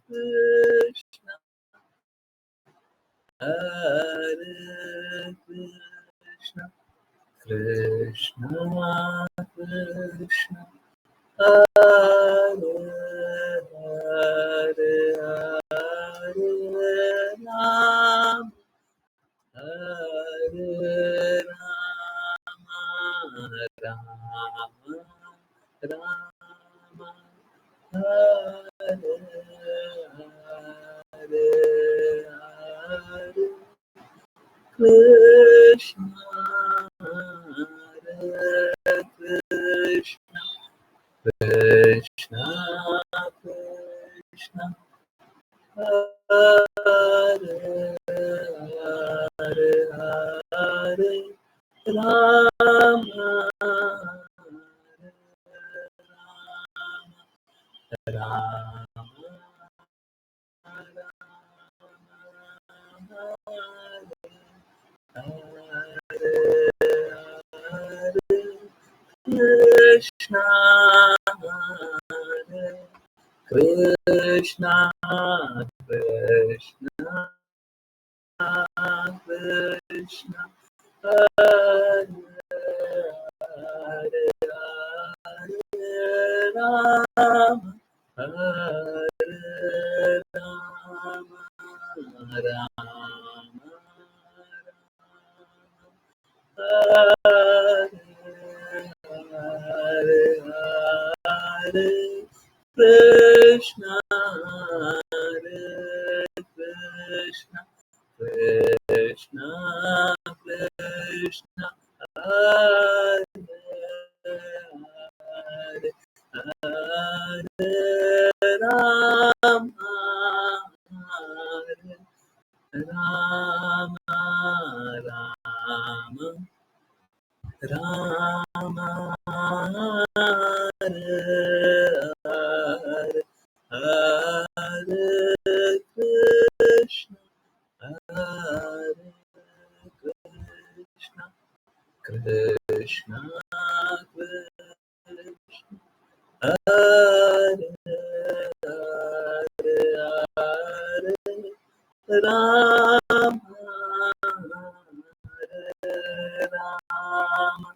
Krishna, Hare Krishna, Krishna Krishna, Hare Hare, Hare Ram, Hare Rama, Rama Rama, Hare Hare, Hare Krishna, Hare Krishna, Krishna Krishna, Hare Hare, Hare Rama, Hare Rama, Krishna, Hare Krishna, Krishna Krishna, Hare Hare, Hare Rama, Hare Rama, Rama Hare Hare, Hare Krishna, Hare Krishna, Krishna Krishna, Hare Hare, Hare Rama, Hare Rama, Rama Rama, Hare Hare, Hare Krishna, Hare Krishna, Krishna Krishna, Hare Hare, Hare Rama, Hare Rama,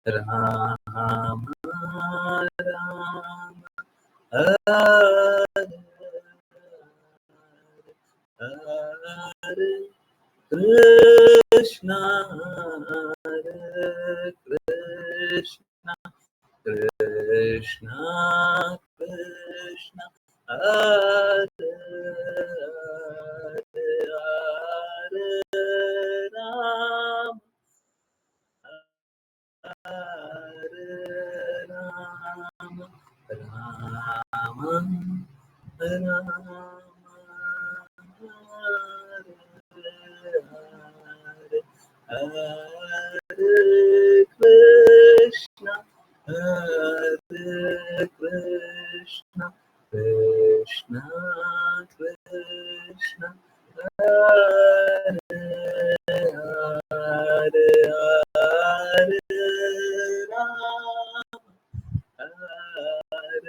Rama Rama, Hare Hare Krishna, Hare Krishna, Krishna Krishna, Hare Hare, Hare Rama, Hare Rama, Rama Rama, Hare Krishna, Hare Krishna, Krishna Krishna, Hare Hare, Hare Rama, Hare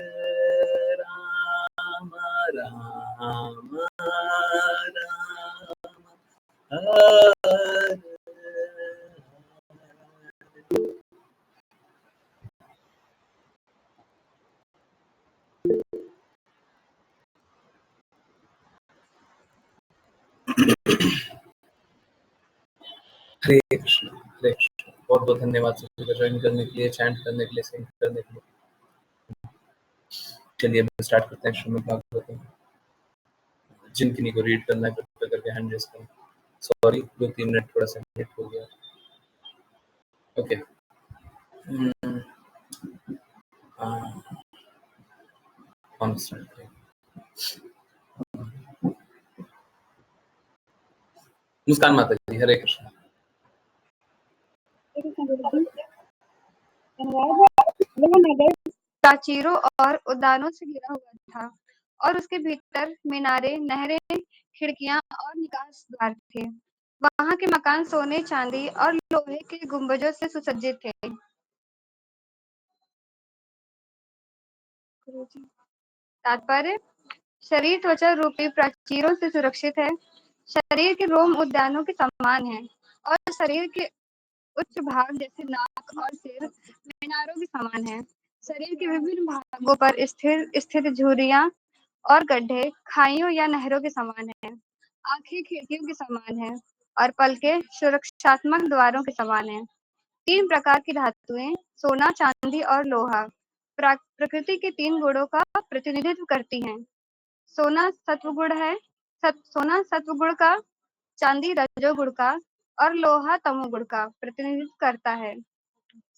Rama, Rama Rama, Hare हरे कृष्ण, हरे कृष्ण। बहुत बहुत धन्यवाद सभी का join करने के लिए, chant करने के लिए, सिंग करने के लिए। चलिए अब स्टार्ट करते हैं श्रीमद् भागवतम। जिन किन्हीं को रीड करना है कृपया करके हैंड रेज करें। सॉरी 2-3 मिनट थोड़ा सा लेट हो गया। ओके, कौन स्टार्ट करें? मुस्कान माता जी, हरे कृष्ण। यह नगर प्राचीरों और उद्यानों से घिरा हुआ था और उसके भीतर मीनारे, नहरें, खिड़कियां और निकास द्वार थे। वहां के मकान सोने, चांदी और लोहे के गुंबजों से सुसज्जित थे। तात्पर्य: शरीर त्वचा रूपी प्राचीरों से सुरक्षित है। शरीर के रोम उद्यानों के समान हैं और शरीर के उच्च भाग जैसे नाक और सिर मीनारों के समान है। शरीर के विभिन्न भागों पर स्थित झुर्रियां और गड्ढे खाइयों या नहरों के समान हैं। आंखें खिड़कियों के समान हैं और पलकें सुरक्षात्मक द्वारों के समान हैं। 3 प्रकार की धातुएं सोना, चांदी और लोहा प्रकृति के 3 गुणों का प्रतिनिधित्व करती हैं। सोना सत्वगुण है, सोना सत्वगुण का, चांदी रजोगुण का और लोहा तमोगुण का प्रतिनिधित्व करता है।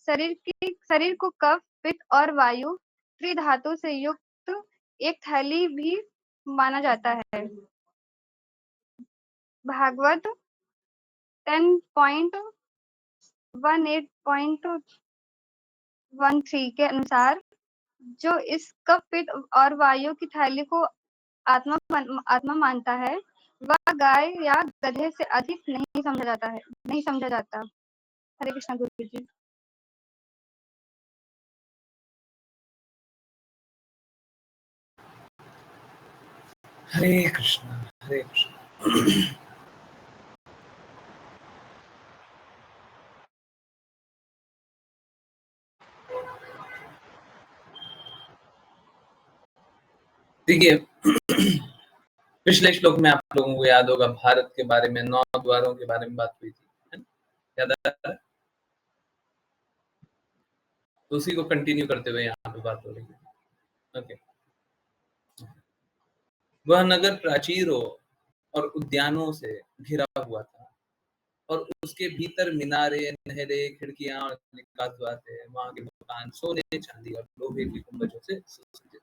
शरीर को कफ, पित्त और वायु त्रिधातु से युक्त एक थैली भी माना जाता है। भागवत 10.18.13 के अनुसार जो इस कफ, पित्त और वायु की थैली को आत्मा मानता है, वह गाय या गधे से अधिक नहीं समझा जाता। हरे कृष्णा गुरु जी। हरे कृष्णा, हरे कृष्णा। देखिए, पिछले श्लोक में आप लोगों को याद होगा भारत के बारे में 9 द्वारों के बारे में बात हुई थी, है ना? याद आ रहा है? तो उसी को कंटिन्यू करते हुए यहाँ पे बात हो रही है। ओके। वह नगर प्राचीरों और उद्यानों से घिरा हुआ था और उसके भीतर मीनारे, नहरें, खिड़कियां और निकास द्वार थे। वहां के मकान सोने, चांदी और लोहे के गुंबजों से सुसज्जित।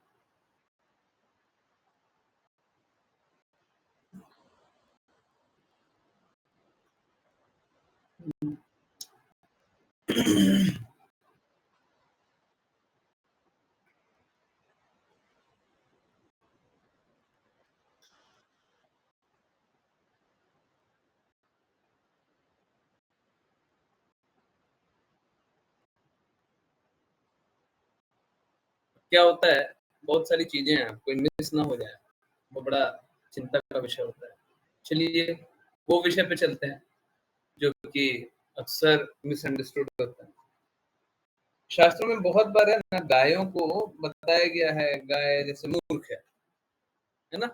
क्या होता है, बहुत सारी चीजें हैं, कोई मिस ना हो जाए, वो बड़ा चिंता का विषय होता है। चलिए वो विषय पे चलते हैं जो कि अक्सर मिसअंडरस्टूड होता है। शास्त्रों में बहुत बार है ना, गायों को बताया गया है गाय जैसे मूर्ख है ना?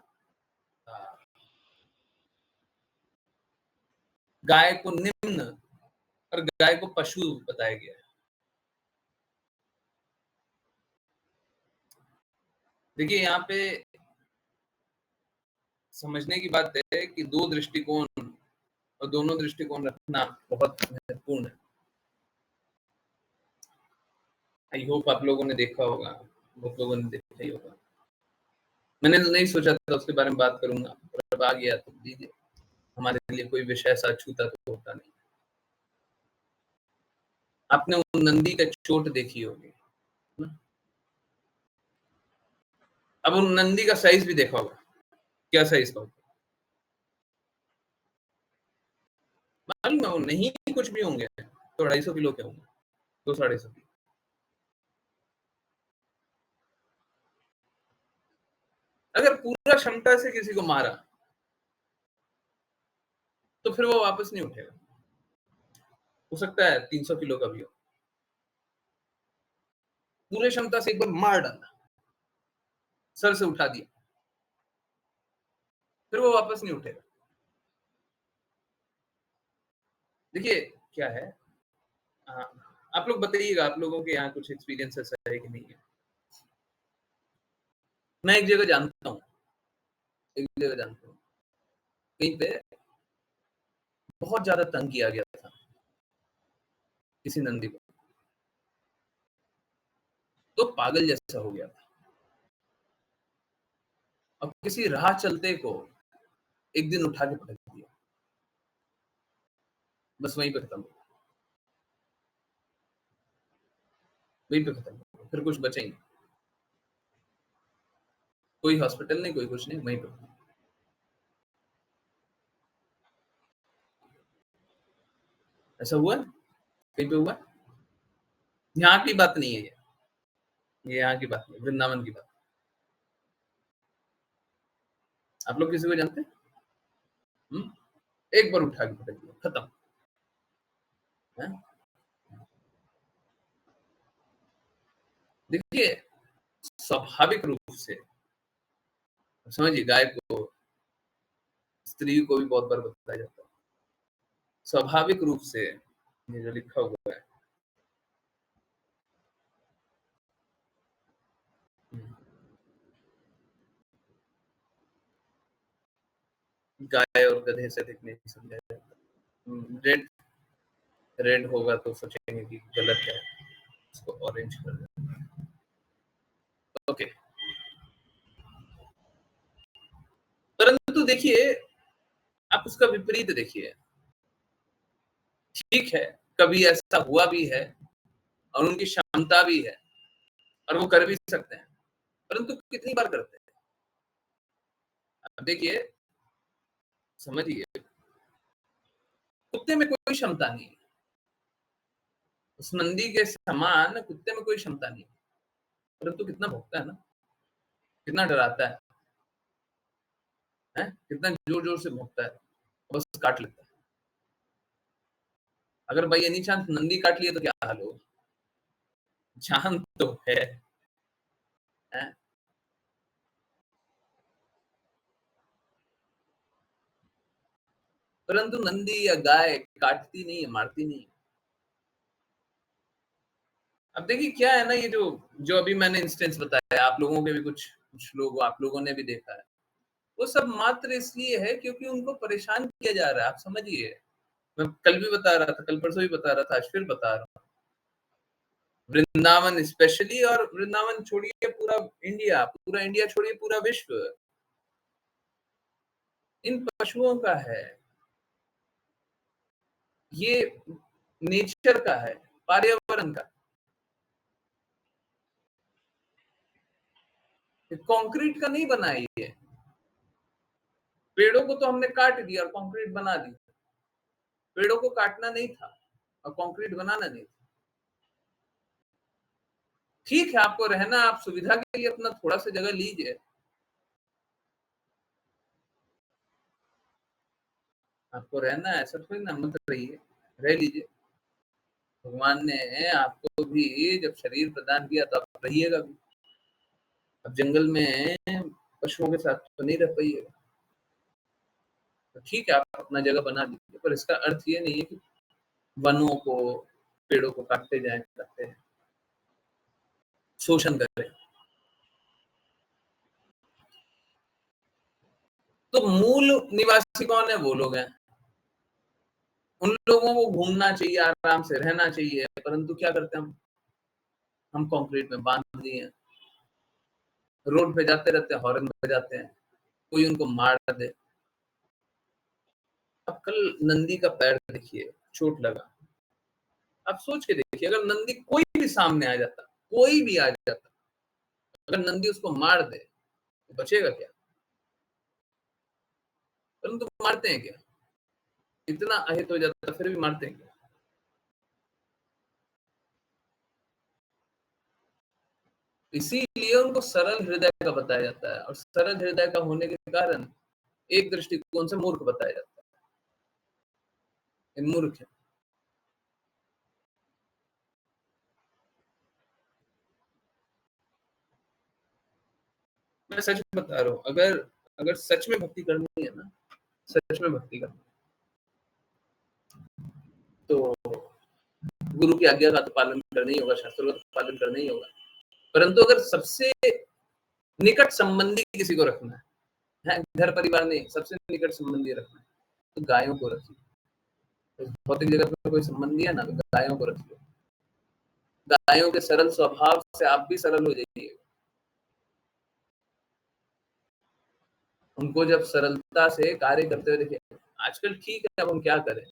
हाँ। गाय को निम्न और गाय को पशु बताया गया है। देखिए यहाँ पे समझने की बात है कि 2 दृष्टिकोण और दोनों दृष्टिकोण रखना बहुत महत्वपूर्ण है। आई होप आप लोगों ने देखा होगा, बहुत लोगों ने देखा ही होगा। मैंने तो नहीं सोचा था उसके बारे में बात करूंगा, पर अब आ गया तो दीजिए। हमारे लिए कोई विषय ऐसा छूता तो होता नहीं। आपने वो नंदी का चोट देखी होगी, अब उन नंदी का साइज भी देखा होगा, क्या साइज का होगा मालूम है? वो नहीं कुछ भी होंगे तो 250 किलो के होंगे, 2-250 किलो। अगर पूरा क्षमता से किसी को मारा तो फिर वो वापस नहीं उठेगा। हो सकता है 300 किलो का भी हो, पूरे क्षमता से एक बार मार डाला, सर से उठा दिया, फिर वो वापस नहीं उठेगा। देखिए क्या है, आप लोग बताइएगा, आप लोगों के यहाँ कुछ एक्सपीरियंस ऐसा है कि नहीं है? मैं एक जगह जानता हूँ, कहीं पे बहुत ज्यादा तंग किया गया था किसी नंदी को, तो पागल जैसा हो गया था। अब किसी राह चलते को एक दिन उठा के पटक दिया, बस वहीं पे खत्म हो, वहीं पे खत्म हो, फिर कुछ बचा ही नहीं। कोई हॉस्पिटल नहीं, कोई कुछ नहीं, वहीं पे। ऐसा हुआ, कहीं पे हुआ? यहाँ की बात नहीं है ये यहाँ की बात नहीं, वृंदावन की बात। आप लोग किसी को जानते हैं? एक बार उठा के पटक दिया, खत्म। हैं? देखिए, स्वाभाविक रूप से समझिए, गाय को स्त्री को भी बहुत बार बताया जाता है। स्वाभाविक रूप से ये जो लिखा हुआ है, गाय और गधे से अधिक नहीं समझा जाता। रेड रेड होगा तो सोचेंगे कि गलत है, इसको ऑरेंज कर दें। ओके, परंतु देखिए, आप उसका विपरीत देखिए। ठीक है, कभी ऐसा हुआ भी है और उनकी क्षमता भी है और वो कर भी सकते हैं, परंतु कितनी बार करते हैं? अब देखिए, समझिए, कुत्ते में कोई क्षमता नहीं है। उस नंदी के समान कुत्ते में कोई क्षमता नहीं है, परंतु कितना भौंकता है ना, कितना डराता है, कितना जोर-जोर से भौंकता है, बस काट लेता है। अगर बाय एनी चांस नंदी काट लिया तो क्या हाल होगा? जान तो है, हैं? परंतु नंदी या गाय काटती नहीं है, मारती नहीं है। अब देखिए क्या है ना, ये जो जो अभी मैंने इंस्टेंस बताया, आप लोगों के भी कुछ लोग आप लोगों ने भी देखा है, वो सब मात्र इसलिए है क्योंकि उनको परेशान किया जा रहा है, आप समझिए। मैं कल भी बता रहा था, कल परसों भी बता रहा था, आज फिर बता रहा हूँ। वृंदावन स्पेशली, और वृंदावन छोड़िए, पूरा इंडिया छोड़िए, पूरा विश्व इन पशुओं का है। ये नेचर का है, पर्यावरण का। कंक्रीट का नहीं बना है ये। पेड़ों को तो हमने काट दिया और कंक्रीट बना दी। पेड़ों को काटना नहीं था और कंक्रीट बनाना नहीं था। ठीक है, आपको रहना, आप सुविधा के लिए अपना थोड़ा सा जगह लीजिए। आपको रहना है, ऐसा थोड़ी ना मत रहिए, रह लीजिए। भगवान ने आपको भी जब शरीर प्रदान किया तो आप रहिएगा भी। अब जंगल में पशुओं के साथ तो नहीं रह पाइएगा, तो ठीक है, आप अपना जगह बना लीजिए, पर इसका अर्थ ये नहीं है कि वनों को, पेड़ों को काटते जाएं, काटते हैं, शोषण करें। तो मूल निवासी कौन है? वो लोग हैं। उन लोगों को घूमना चाहिए, आराम से रहना चाहिए, परंतु क्या करते हैं हम कंक्रीट में बांध दिए हैं। रोड पे जाते रहते हैं, हॉर्न बजाते हैं, कोई उनको मार दे। अब कल नंदी का पैर देखिए, चोट लगा। आप सोच के देखिए, अगर नंदी कोई भी सामने आ जाता, कोई भी आ जाता, अगर नंदी उसको मार दे तो बचेगा क्या? परंतु मारते हैं क्या? इतना अहित हो जाता फिर भी मारते हैं क्या? इसीलिए उनको सरल हृदय का बताया जाता है, और सरल हृदय का होने के कारण एक दृष्टिकोण से मूर्ख बताया जाता है। ये मूर्ख है। मैं सच बता रहा हूँ, अगर अगर सच में भक्ति करनी है ना, सच में भक्ति करनी तो गुरु की आज्ञा का तो पालन करना ही होगा, शास्त्रों का तो पालन करना ही होगा। परंतु अगर सबसे निकट संबंधी किसी को रखना है, घर परिवार नहीं, सबसे निकट संबंधी रखना है, तो गायों को रखिए। तो भौतिक जगत में कोई संबंधी है ना, तो गायों को रखिए। गायों के सरल स्वभाव से आप भी सरल हो जाइए। उनको जब सरलता से कार्य करते हुए देखिए, आजकल ठीक है, अब हम क्या करें?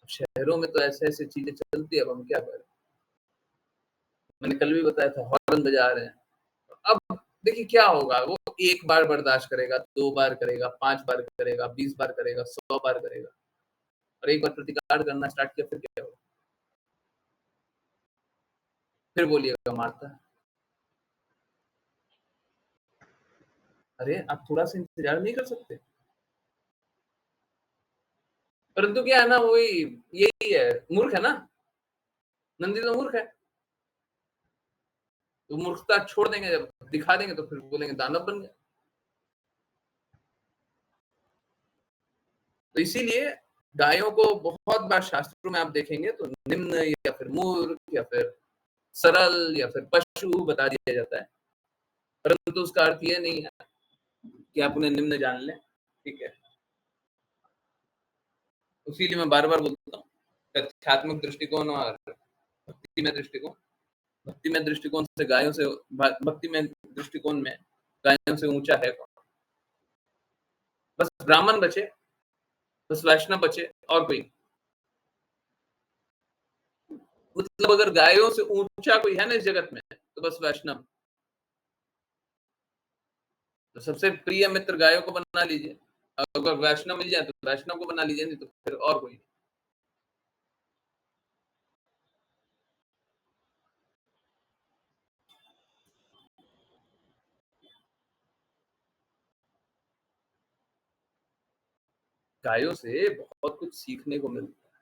शहरों में तो ऐसे-ऐसे चीजें चलती है, अब हम क्या करें? मैंने कल भी बताया था, हॉर्न बजा रहे हैं। अब देखिए क्या होगा, वो 1 बार बर्दाश्त करेगा, 2 बार करेगा, 5 बार करेगा, 20 बार करेगा, 100 बार करेगा, और एक बार प्रतिकार करना स्टार्ट किया फिर क्या होगा? फिर बोलिएगा मारता है। अरे! आप थोड़ा-सा इंतज़ार नहीं कर सकते? परंतु क्या है ना वही यही है, मूर्ख है ना, नंदी तो मूर्ख है। तो मूर्खता छोड़ देंगे जब दिखा देंगे तो फिर बोलेंगे दानव बन गए। तो इसीलिए गायों को बहुत बार शास्त्रों में आप देखेंगे तो निम्न या फिर मूर्ख या फिर सरल या फिर पशु बता दिया जाता है। परंतु उसका अर्थ ये नहीं है कि आप उन्हें निम्न जान लें, ठीक है? इसीलिए मैं बार-बार बोलता हूँ, तथ्यात्मक दृष्टिकोण और भक्तिमय दृष्टिकोण। भक्तिमय दृष्टिकोण से गायों से भक्तिमय दृष्टिकोण में गायों से ऊँचा है कौन? बस ब्राह्मण बचे, बस वैष्णव बचे और कोई मतलब अगर गायों से ऊँचा कोई है ना इस जगत में, तो बस वैष्णव। तो सबसे प्रिय मित्र गायों को बना लीजिए। अगर वैष्णव मिल जाए तो वैष्णव को बना लीजिए, नहीं तो फिर और कोई नहीं। गायों से बहुत कुछ सीखने को मिलता है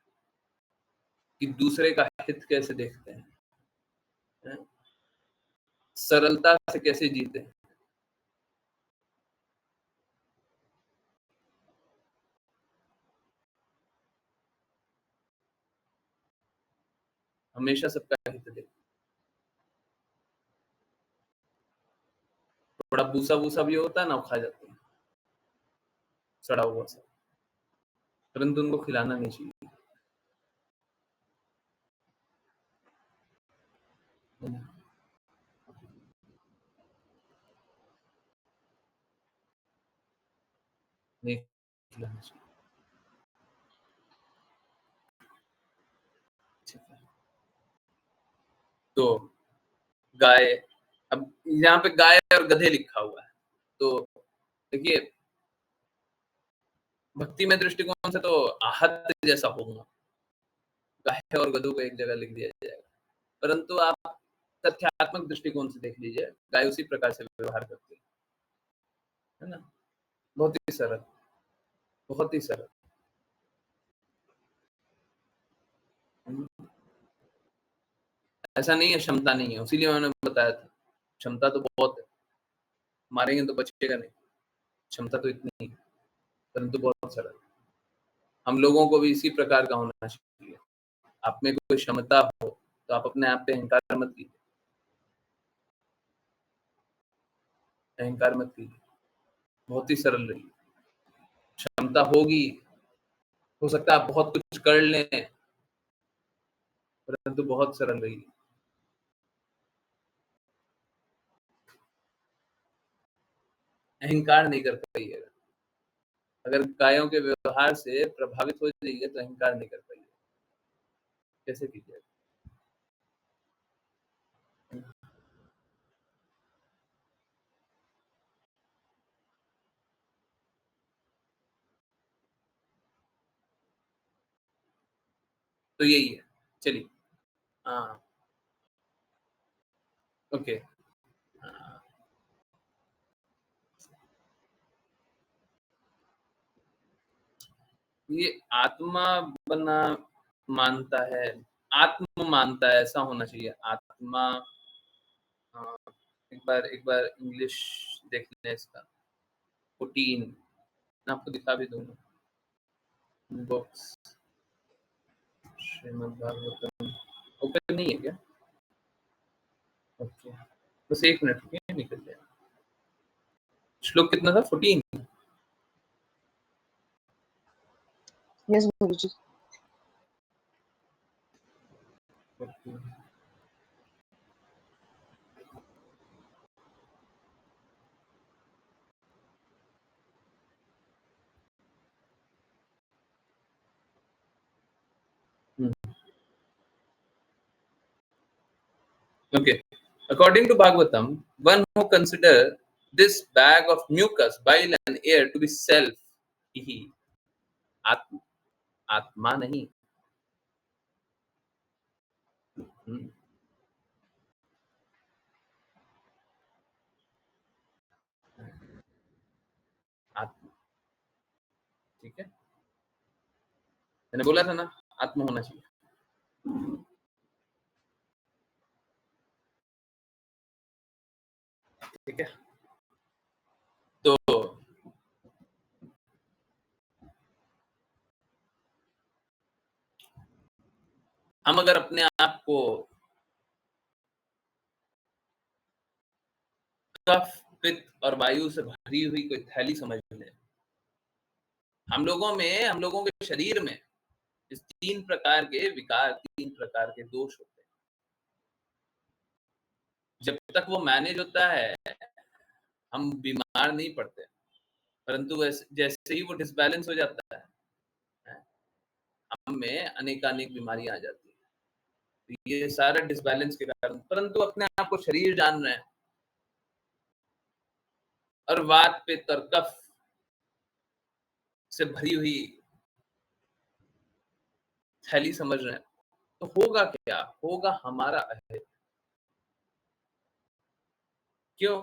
कि दूसरे का हित कैसे देखते हैं, हैं? सरलता से कैसे जीते हैं। हमेशा सबका हित देखते हैं। थोड़ा भूसा-वूसा भी होता है ना, वो खा जाते हैं, सड़ा हुआ सा। परंतु उनको खिलाना नहीं चाहिए। हुँ, नहीं खिलाना चाहिए। ठीक है। तो गाय अब यहाँ पे गाय और गधे लिखा हुआ है। तो देखिए भक्तिमय दृष्टिकोण से तो आहत जैसा होगा, गाय और गधों को एक जगह लिख दिया जाएगा। परंतु आप तथ्यात्मक दृष्टिकोण से देख लीजिए, गाय उसी प्रकार से व्यवहार करती है ना? बहुत ही सरल, बहुत ही सरल। हुँ, ऐसा नहीं है क्षमता नहीं है, इसीलिए मैंने बताया था, क्षमता तो बहुत है, मारेंगे तो बचेगा नहीं, क्षमता तो इतनी ही है, परंतु बहुत सरल। हम लोगों को भी इसी प्रकार का होना चाहिए। आप में कोई क्षमता हो, तो आप अपने आप पे अहंकार मत कीजिए, अहंकार मत कीजिए, बहुत ही सरल रहिए। क्षमता होगी, हो सकता है आप बहुत कुछ कर लें, परंतु बहुत सरल रहिए। अहंकार नहीं कर पाइएगा। अगर गायों के व्यवहार से प्रभावित हो जाइए, तो अहंकार नहीं कर पाइएगा। कैसे कीजिएगा? तो यही है। चलिए, हाँ, ओके। हाँ, ये आत्मा बना मानता है, आत्म मानता है, ऐसा होना चाहिए। आत्मा हाँ, एक बार इंग्लिश देख लें इसका। 14 मैं आपको दिखा भी दूँगा। बुक्स श्रीमद् भागवतम ओपन नहीं है क्या? ओके, बस 1 मिनट रुकिए निकल जाएगा। श्लोक कितना था? 14? Yes, Guruji. Okay. Hmm, okay. According to Bhagavatam, one who consider this bag of mucus, bile and air to be self, ही आत्म आत्मा नहीं। हुँ, ठीक है, मैंने बोला था ना आत्म होना चाहिए। ठीक है, तो हम अगर अपने आप को कफ, पित्त और वायु से भरी हुई कोई थैली समझ लें, हम लोगों के शरीर में इस 3 प्रकार के विकार, 3 प्रकार के दोष होते हैं। जब तक वो मैनेज होता है, हम बीमार नहीं पड़ते, परंतु जैसे ही वो डिसबैलेंस हो जाता है, हम में अनेकानेक बीमारियां आ जाती है। तो ये सारा डिसबैलेंस के कारण, परंतु अपने आप को शरीर जान रहे हैं और वात, पित्त और कफ से भरी हुई थैली समझ रहे हैं, तो होगा क्या? होगा हमारा अहित। क्यों?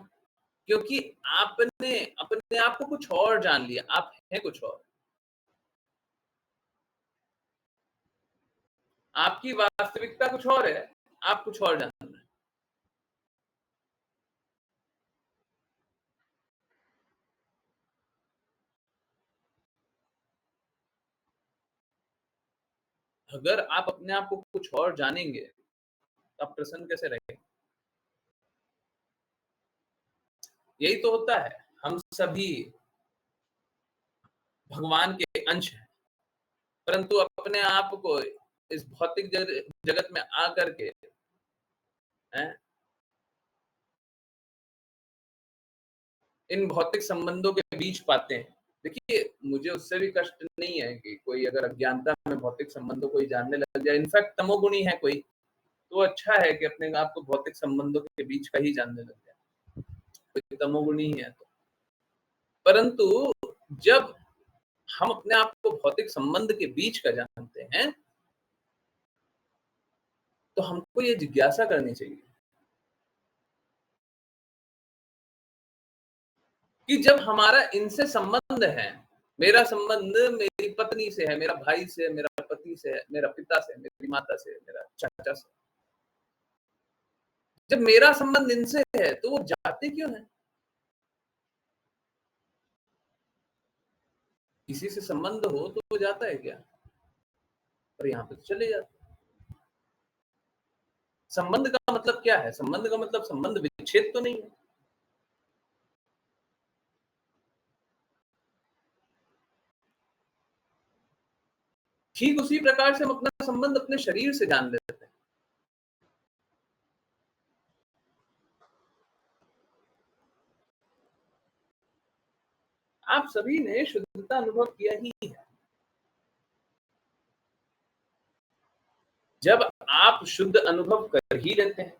क्योंकि आपने अपने आप को कुछ और जान लिया, आप हैं कुछ और। आपकी वास्तविकता कुछ और है, आप कुछ और जान रहे हैं। अगर आप अपने आप को कुछ और जानेंगे, तो आप प्रसन्न कैसे रहेंगे? यही तो होता है, हम सभी भगवान के अंश हैं, परंतु अपने आप को इस भौतिक जगत में आकर के हैं, इन भौतिक संबंधों के बीच पाते हैं। देखिए, मुझे उससे भी कष्ट नहीं है कि कोई अगर अज्ञानता में भौतिक संबंधों को ही जानने लग जाए, इनफैक्ट तमोगुणी है कोई, तो अच्छा है कि अपने आप को भौतिक संबंधों के बीच का ही जानने लग जाए, कोई तमोगुणी है तो। परंतु जब हम अपने आप को भौतिक संबंध के बीच का जानते हैं, तो हमको ये जिज्ञासा करनी चाहिए कि जब हमारा इनसे संबंध है, मेरा संबंध मेरी पत्नी से है, मेरा भाई से, मेरा पति से है, मेरा पिता से, मेरी माता से, मेरा चाचा से, जब मेरा संबंध इनसे है, तो वो जाते क्यों हैं? किसी से संबंध हो तो वो जाता है क्या? पर यहाँ पे तो चले जाते। संबंध का मतलब क्या है? संबंध का मतलब संबंध विच्छेद तो नहीं है। ठीक उसी प्रकार से हम अपना संबंध अपने शरीर से जान लेते हैं। आप सभी ने शुद्धता अनुभव किया ही है। जब आप शुद्ध अनुभव कर ही लेते हैं,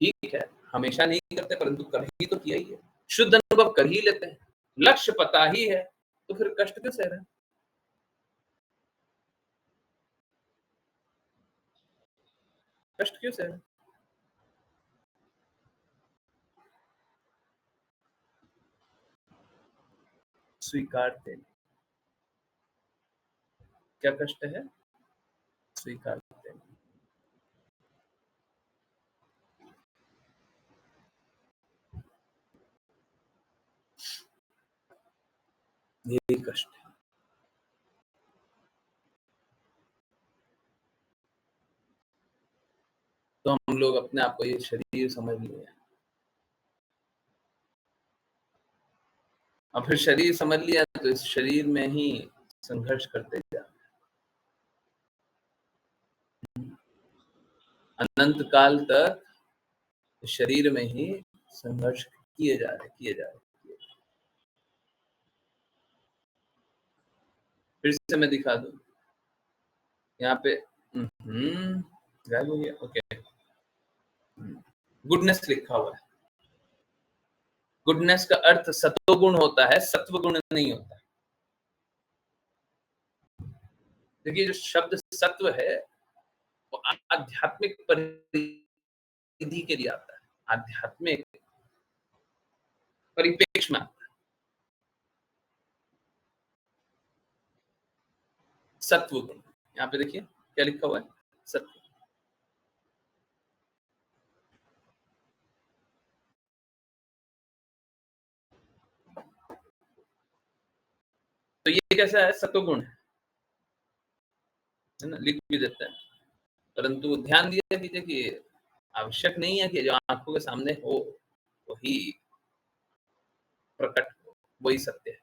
ठीक है, हमेशा नहीं करते, परंतु कभी तो किया ही है। शुद्ध अनुभव कर ही लेते हैं, लक्ष्य पता ही है, तो फिर कष्ट क्यों सह रहे हैं? कष्ट क्यों सह रहे हैं? स्वीकारते नहीं। क्या कष्ट है? स्वीकारते नहीं। यही कष्ट है। तो हम लोग अपने आप को ये शरीर समझ लिए, और फिर शरीर समझ लिया तो इस शरीर में ही संघर्ष करते जा, अनंत काल तक शरीर में ही संघर्ष किए जा रहे। फिर से मैं दिखा दूं, यहाँ पे गायब हो गया। ओके, गुडनेस लिखा हुआ है। गुडनेस का अर्थ सत्वगुण होता है, सत्वगुण नहीं होता। देखिए, जो शब्द सत्व है वो आध्यात्मिक परिधि के लिए आता है। आध्यात्मिक परिपेक्ष में आता है। सत्व गुण, यहाँ पे देखिए क्या लिखा हुआ है, सत्व। तो ये कैसा है, सत्व गुण है ना, लिख भी देता है। परंतु ध्यान दिया कीजिए कि आवश्यक नहीं है कि जो आंखों के सामने हो वही प्रकट हो, वही सत्य है।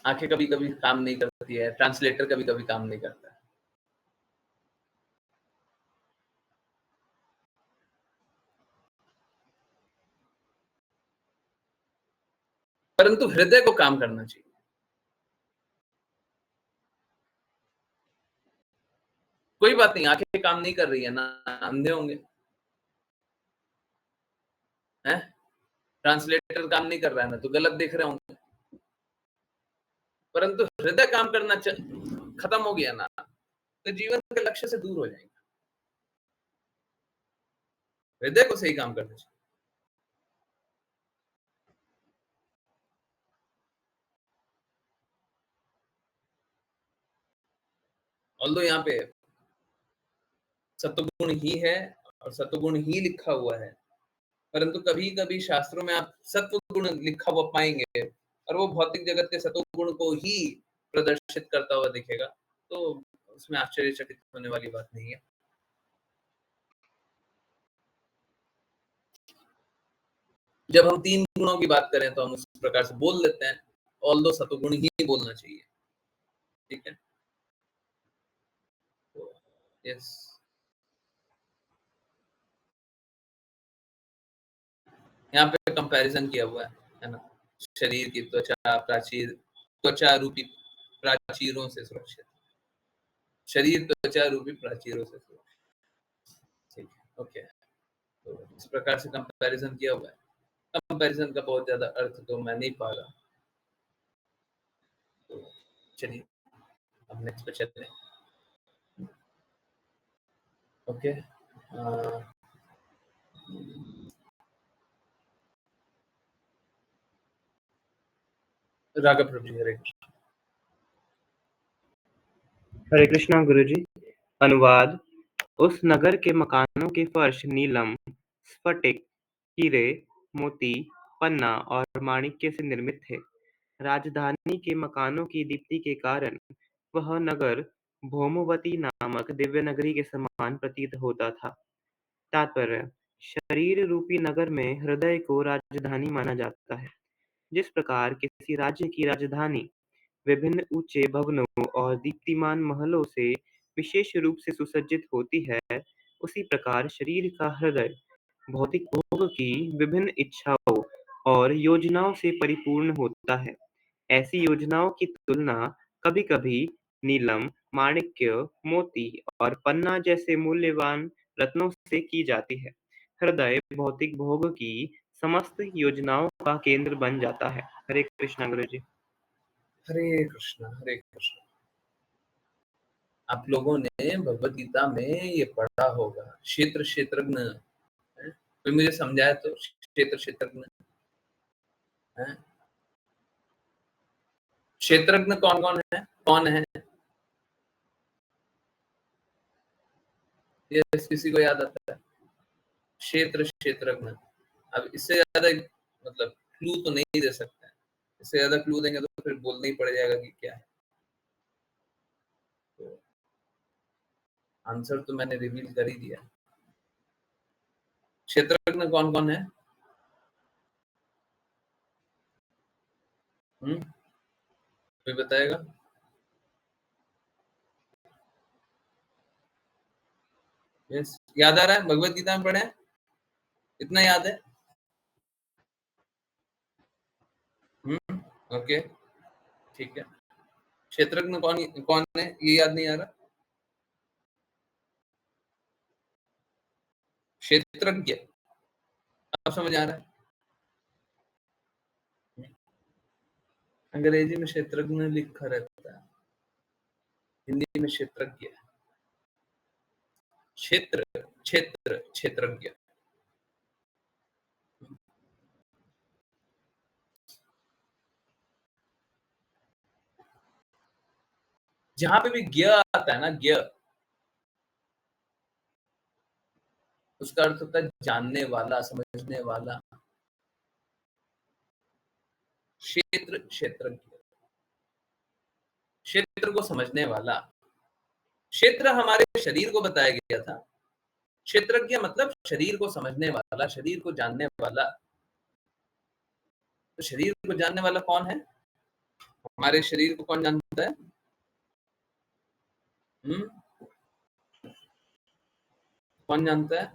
आंखें कभी-कभी काम नहीं करती है, ट्रांसलेटर कभी-कभी काम नहीं करता है। परंतु हृदय को काम करना चाहिए। कोई बात नहीं, आंखें काम नहीं कर रही है ना, अंधे होंगे, हैं? ट्रांसलेटर काम नहीं कर रहा है ना, तो गलत देख रहे होंगे। परंतु हृदय काम करना खत्म हो गया ना, तो जीवन के लक्ष्य से दूर हो जाएंगे। हृदय को सही काम करना चाहिए। ऑल्दो यहाँ पे सत्वगुण ही है और सत्वगुण ही लिखा हुआ है, परंतु कभी-कभी शास्त्रों में आप सत्वगुण लिखा हुआ पाएंगे और वो भौतिक जगत के सत्वगुण को ही प्रदर्शित करता हुआ दिखेगा, तो उसमें आश्चर्यचकित होने वाली बात नहीं है। जब हम 3 गुणों की बात करें तो हम उस प्रकार से बोल लेते हैं, ऑल्दो सत्वगुण ही बोलना चाहिए। ठीक है? तो यस, यहाँ पे कंपैरिजन किया हुआ है ना? शरीर की त्वचा रूपी प्राचीरों से सुरक्षित। शरीर त्वचा रूपी प्राचीरों से सुरक्षित। ठीक है, ओके। तो इस प्रकार से कंपैरिजन किया हुआ है। कंपैरिजन का बहुत ज़्यादा अर्थ तो मैं नहीं पा रहा। तो चलिए, अब नेक्स्ट पे चलते हैं। ओके, राघव प्रभु जी, हरे कृष्ण। हरे कृष्णा गुरुजी। अनुवाद। उस नगर के मकानों के फर्श नीलम, स्फटिक, हीरे, मोती, पन्ना और माणिक्य से निर्मित थे। राजधानी के मकानों की दीप्ति के कारण वह नगर भौमवती नामक दिव्य नगरी के समान प्रतीत होता था। तात्पर्य: शरीर रूपी नगर में हृदय को राजधानी माना जाता है। जिस प्रकार किसी राज्य की राजधानी विभिन्न ऊंचे भवनों और दीप्तिमान महलों से विशेष रूप से सुसज्जित होती है, उसी प्रकार शरीर का हृदय भौतिक भोग की विभिन्न इच्छाओं और योजनाओं से परिपूर्ण होता है। ऐसी योजनाओं की तुलना कभी-कभी नीलम, माणिक्य, मोती और पन्ना जैसे मूल्यवान रत्नों से की जाती है। हृदय भौतिक भोग की समस्त योजनाओं का केंद्र बन जाता है। हरे कृष्णा गुरुजी। हरे कृष्ण, हरे कृष्ण। आप लोगों ने भगवत गीता में ये पढ़ा होगा, क्षेत्र क्षेत्रज्ञ है? कोई मुझे समझाए तो, क्षेत्र क्षेत्रज्ञ है? क्षेत्रज्ञ कौन-कौन है? कौन है? ये किसी को याद आता है? क्षेत्र क्षेत्रज्ञ। अब इससे ज्यादा मतलब क्लू तो नहीं दे सकते हैं। इससे ज्यादा क्लू देंगे तो फिर बोलना ही पड़ जाएगा कि क्या है। तो आंसर तो मैंने रिवील कर ही दिया। क्षेत्रज्ञ कौन-कौन है? कोई बताएगा? यस, याद आ रहा है? भगवत गीता में पढ़े हैं? इतना याद है? ओके, ठीक है। क्षेत्रज्ञ कौन कौन है ये याद नहीं आ रहा? क्षेत्रज्ञ, अब समझ आ रहा है? अंग्रेजी में क्षेत्रज्ञ लिखा रहता है, हिंदी में क्षेत्रज्ञ। क्षेत्र क्षेत्रज्ञ। जहां पे भी ज्ञ आता है ना, ज्ञ, उसका अर्थ होता है जानने वाला, समझने वाला। क्षेत्र, क्षेत्रज्ञ, क्षेत्र को समझने वाला। क्षेत्र हमारे शरीर को बताया गया था, क्षेत्रज्ञ मतलब शरीर को समझने वाला, शरीर को जानने वाला। तो शरीर को जानने वाला कौन है? हमारे शरीर को कौन जानता है? कौन जानता है?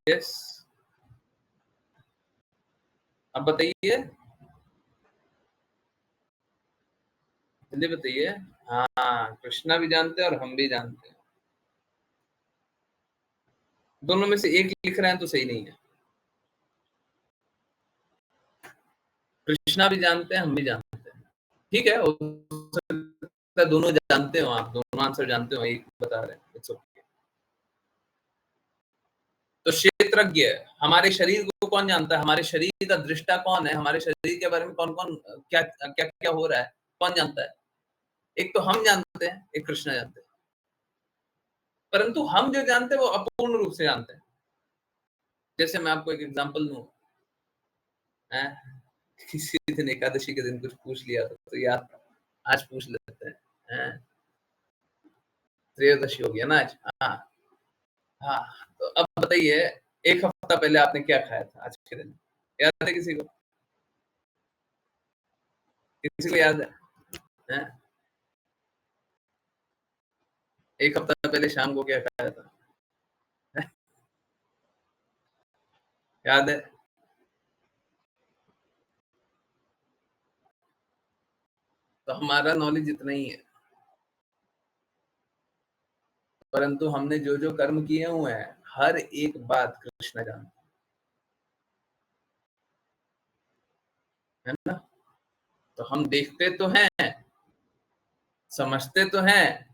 यस, अब बताइए, जल्दी बताइए। हाँ, कृष्णा भी जानते हैं और हम भी जानते हैं। दोनों में से एक लिख रहे हैं तो सही नहीं है। कृष्णा भी जानते हैं, हम भी जानते हैं। ठीक है, हो सकता है दोनों जानते हो, आप दोनों आंसर जानते हो, एक बता रहे हैं। It's okay. तो क्षेत्रज्ञ, हमारे शरीर को कौन जानता है? हमारे शरीर का दृष्टा कौन है? हमारे शरीर के बारे में कौन कौन क्या क्या क्या हो रहा है, कौन जानता है? एक तो हम जानते हैं, एक कृष्ण जानते हैं। परंतु हम जो जानते हैं वो अपूर्ण रूप से जानते हैं। जैसे मैं आपको एक एग्जांपल दूं, किसी दिन एकादशी के दिन कुछ पूछ लिया तो याद, आज पूछ लेते हैं। त्रयोदशी हो गया ना आज। हाँ हाँ, तो अब बताइए, एक हफ्ता पहले आपने क्या खाया था आज के दिन? याद है किसी को? किसी को याद है? एक हफ्ता पहले शाम को क्या खाया था? याद है? तो हमारा नॉलेज इतना ही है, परंतु हमने जो जो कर्म किए हुए हैं, हर एक बात कृष्ण जानते है ना। तो हम देखते तो हैं, समझते तो हैं,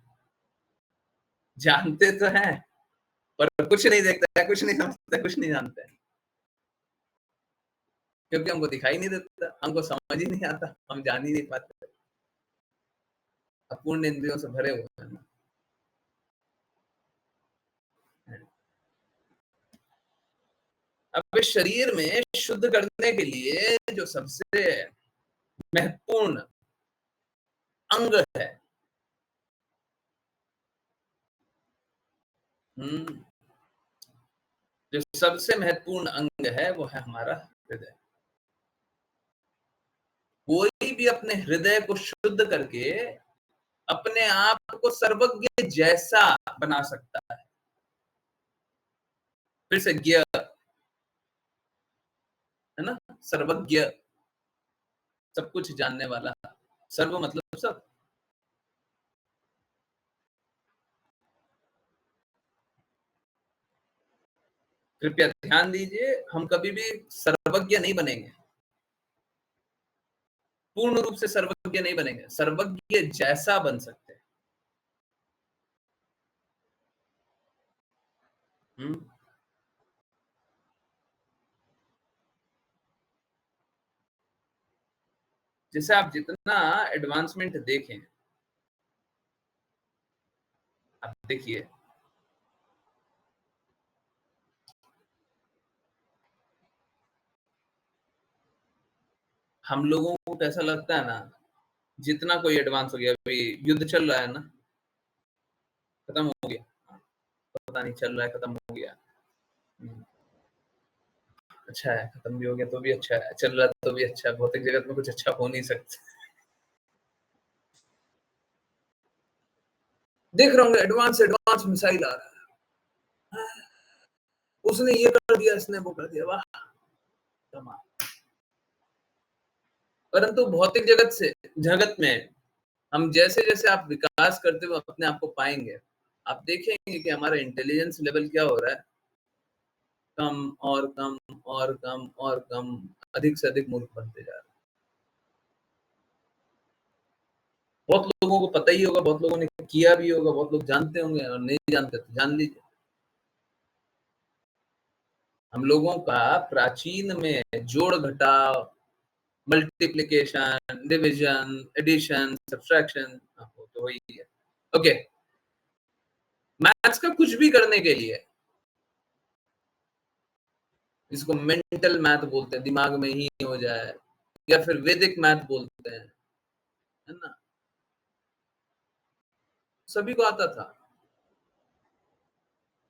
जानते तो हैं, पर कुछ नहीं देखता है, कुछ नहीं समझता, कुछ नहीं जानता है, क्योंकि हमको दिखाई नहीं देता, हमको समझ ही नहीं आता, हम जान ही नहीं पाते, अपूर्ण इंद्रियों से भरे हुए हैं ना। अब इस शरीर में शुद्ध करने के लिए जो सबसे महत्वपूर्ण अंग है, जो सबसे महत्वपूर्ण अंग है, वो है हमारा हृदय। कोई भी अपने हृदय को शुद्ध करके अपने आप को सर्वज्ञ जैसा बना सकता है। फिर से ज्ञ है ना, सर्वज्ञ, सब कुछ जानने वाला। सर्व मतलब सब। कृपया ध्यान दीजिए, हम कभी भी सर्वज्ञ नहीं बनेंगे, पूर्ण रूप से सर्वज्ञ नहीं बनेंगे, सर्वज्ञ जैसा बन सकते हैं। जैसे आप जितना एडवांसमेंट देखें, आप देखिए, हम लोगों को कैसा लगता है ना, जितना कोई एडवांस हो गया, अभी युद्ध चल रहा है ना, खत्म हो गया, पता नहीं चल रहा है, खत्म हो गया, अच्छा है, खत्म भी हो गया तो भी अच्छा है, चल रहा तो भी अच्छा है, भौतिक जगत में कुछ अच्छा हो नहीं सकता। देख रहे होंगे एडवांस एडवांस मिसाइल आ रहा है, उसने ये कर दिया, इसने वो कर दिया, वाह कमाल। परंतु भौतिक जगत में हम जैसे जैसे आप विकास करते हुए अपने आप को पाएंगे, आप देखेंगे कि हमारा इंटेलिजेंस लेवल क्या हो रहा है, कम और कम और कम और कम, अधिक से अधिक मूर्ख बनते जा रहे हैं। बहुत लोगों को पता ही होगा, बहुत लोगों ने किया भी होगा, बहुत लोग जानते होंगे, और नहीं जानते तो जान लीजिए। हम लोगों का प्राचीन में जोड़ घटाव मल्टीप्लिकेशन, डिवीजन, एडिशन, सब्ट्रैक्शन, वो तो वही है। ओके, मैथ्स का कुछ भी करने के लिए इसको मेंटल मैथ बोलते हैं, दिमाग में ही हो जाए, या फिर वैदिक मैथ बोलते हैं, है ना? सभी को आता था।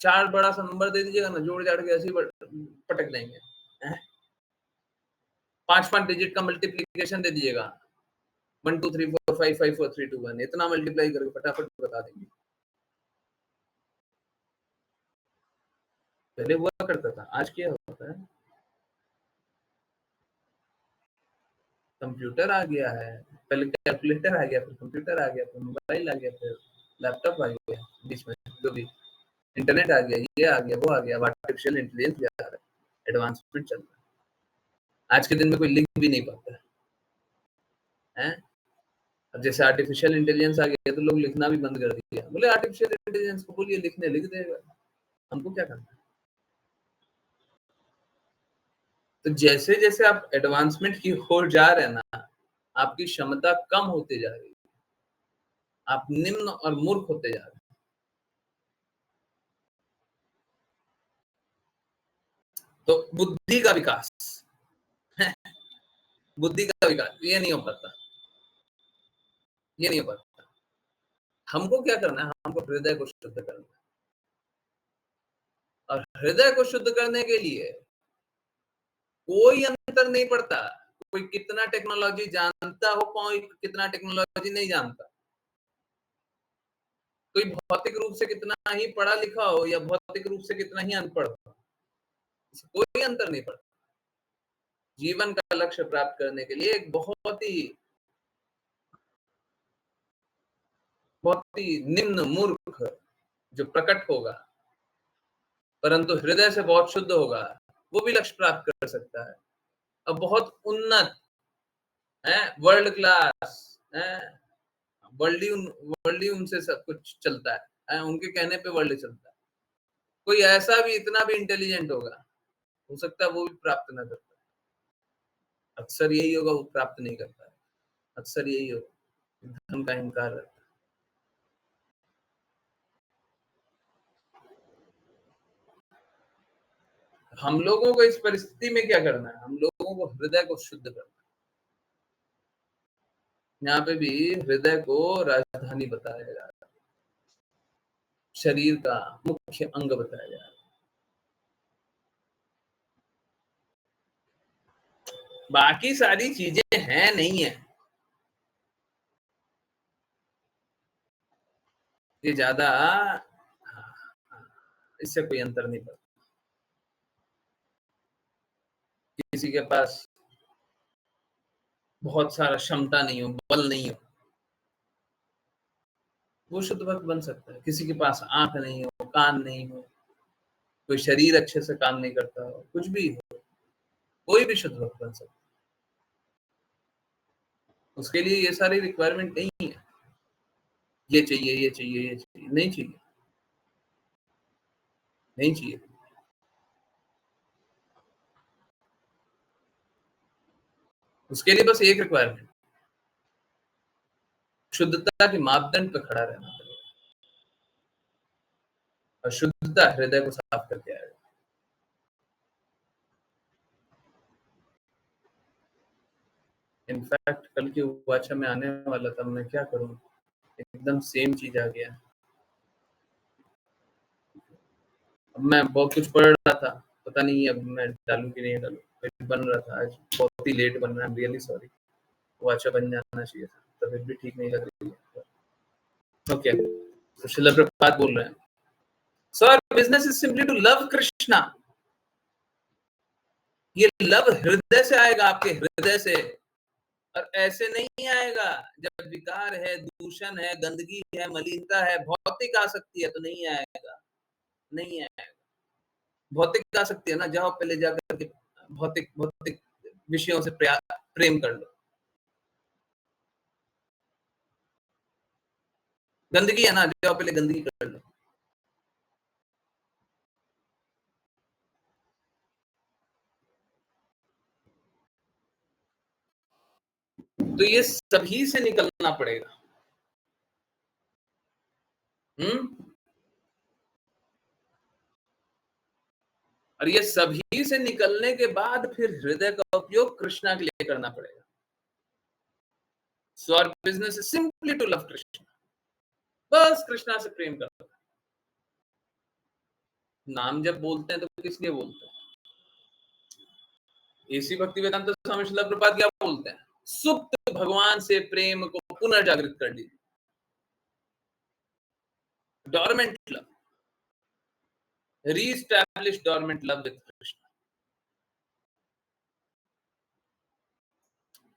4 बड़ा सा नंबर दे दीजिएगा ना, जोड़ जाड़ के ऐसे ही पटक देंगे। 5-5 डिजिट का मल्टीप्लिकेशन दे दीजिएगा, 1 2 3 4 5 5 4 3 2 1, इतना मल्टीप्लाई करके फटाफट बता देंगे। पहले हुआ करता था, आज क्या होता है? कंप्यूटर आ गया है, पहले कैलकुलेटर आ गया, फिर कंप्यूटर आ गया, फिर मोबाइल आ गया, फिर लैपटॉप आ गया, बीच में जो भी इंटरनेट आ गया, ये आ गया, वो आ गया, आर्टिफिशियल इंटेलिजेंस भी आ रहा है, एडवांसमेंट चल रहा है। आज के दिन में कोई लिख भी नहीं पाता है। अब जैसे आर्टिफिशियल इंटेलिजेंस आ गया तो लोग लिखना भी बंद कर दिया, बोले आर्टिफिशियल इंटेलिजेंस को बोलिए लिखने, लिख देगा, हमको क्या करना है? तो जैसे जैसे आप एडवांसमेंट की ओर जा रहे हैं ना, आपकी क्षमता कम होते जा रही है, आप निम्न और मूर्ख होते जा रहे हैं। तो बुद्धि का विकास बुद्धि का विकास ये नहीं हो पाता, ये नहीं हो पाता। हमको क्या करना है? हमको हृदय को शुद्ध करना है, और हृदय को शुद्ध करने के लिए कोई अंतर नहीं पड़ता, कोई कितना टेक्नोलॉजी जानता हो, कोई कितना टेक्नोलॉजी नहीं जानता, कोई भौतिक रूप से कितना ही पढ़ा लिखा हो या भौतिक रूप से कितना ही अनपढ़ हो, कोई अंतर नहीं पड़ता। जीवन का लक्ष्य प्राप्त करने के लिए एक बहुत ही निम्न मूर्ख जो प्रकट होगा, परंतु हृदय से बहुत शुद्ध होगा, वो भी लक्ष्य प्राप्त कर सकता है। अब बहुत उन्नत है, वर्ल्ड क्लास है, वर्ल्ड ही उनसे सब कुछ चलता है, उनके कहने पे वर्ल्ड चलता है। कोई ऐसा भी इतना भी इंटेलिजेंट होगा, हो सकता है वो भी प्राप्त ना कर पाए। अक्सर यही होगा, वो प्राप्त नहीं कर पाए, अक्सर यही होगा, धर्म का इनकार रहता है। हम लोगों को इस परिस्थिति में क्या करना है? हम लोगों को हृदय को शुद्ध करना है। यहाँ पे भी हृदय को राजधानी बताया जा रहा है, शरीर का मुख्य अंग बताया जा रहा है। बाकी सारी चीजें हैं नहीं है, ये ज्यादा इससे कोई अंतर नहीं पड़ता। किसी के पास बहुत सारा क्षमता नहीं हो, बल नहीं हो, वो शुद्ध भक्त बन सकता है। किसी के पास आंख नहीं हो, कान नहीं हो, कोई शरीर अच्छे से काम नहीं करता हो, कुछ भी हो, कोई भी शुद्ध भक्त बन सकता है। उसके लिए ये सारी रिक्वायरमेंट नहीं है, ये चाहिए, ये चाहिए, ये चाहिए, नहीं चाहिए, नहीं चाहिए। उसके लिए बस एक रिक्वायरमेंट, शुद्धता के मापदंड पे खड़ा रहना पड़ेगा, और शुद्धता हृदय को साफ करके आएगा। इनफैक्ट कल की वाचा में आने वाला था, मैं क्या करूं, एकदम सेम चीज आ गया। अब मैं बहुत कुछ पढ़ रहा था, पता नहीं अब मैं डालूं कि नहीं डालूं, बन रहा था आज बहुत ही लेट बन रहा है, रियली सॉरी, वाचा बन जाना चाहिए था, तबीयत भी ठीक नहीं लग रही है। ओके, तो श्रील प्रभुपाद बोल रहे हैं, our business is simply to love Krishna. ये लव हृदय से आएगा, आपके हृदय से, और ऐसे नहीं आएगा जब विकार है, दूषण है, गंदगी है, मलिनता है, भौतिक आसक्ति है तो नहीं आएगा, नहीं आएगा। भौतिक आसक्ति है ना, जाओ पहले जाकर के भौतिक भौतिक विषयों से प्रेम कर लो। गंदगी है ना, जाओ पहले गंदगी कर लो। तो ये सभी से निकलना पड़ेगा। और ये सभी से निकलने के बाद फिर हृदय का उपयोग कृष्णा के लिए करना पड़ेगा। So our business is simply to love Krishna. बस कृष्णा से प्रेम करना। नाम जब बोलते हैं तो किस लिए बोलते हैं? इसी भक्तिवेदांत स्वामी श्रील प्रभुपाद क्या बोलते हैं? सुप्त भगवान से प्रेम को पुनर्जागृत कर दीजिए। Dormant love, reestablish dormant love with Krishna.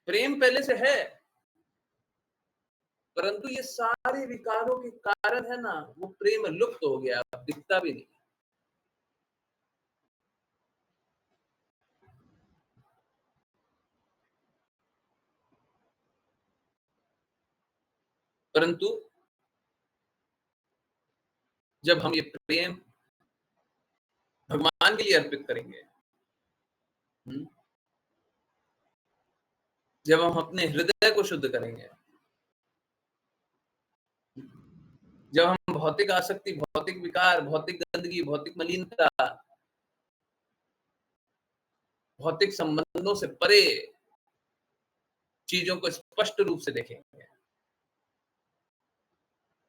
प्रेम पहले से है, परंतु ये सारे विकारों के कारण है ना, वो प्रेम लुप्त हो गया, दिखता भी नहीं। परंतु जब हम ये प्रेम भगवान के लिए अर्पित करेंगे, जब हम अपने हृदय को शुद्ध करेंगे, जब हम भौतिक आसक्ति, भौतिक विकार, भौतिक गंदगी, भौतिक मलिनता, भौतिक संबंधों से परे चीजों को स्पष्ट रूप से देखेंगे,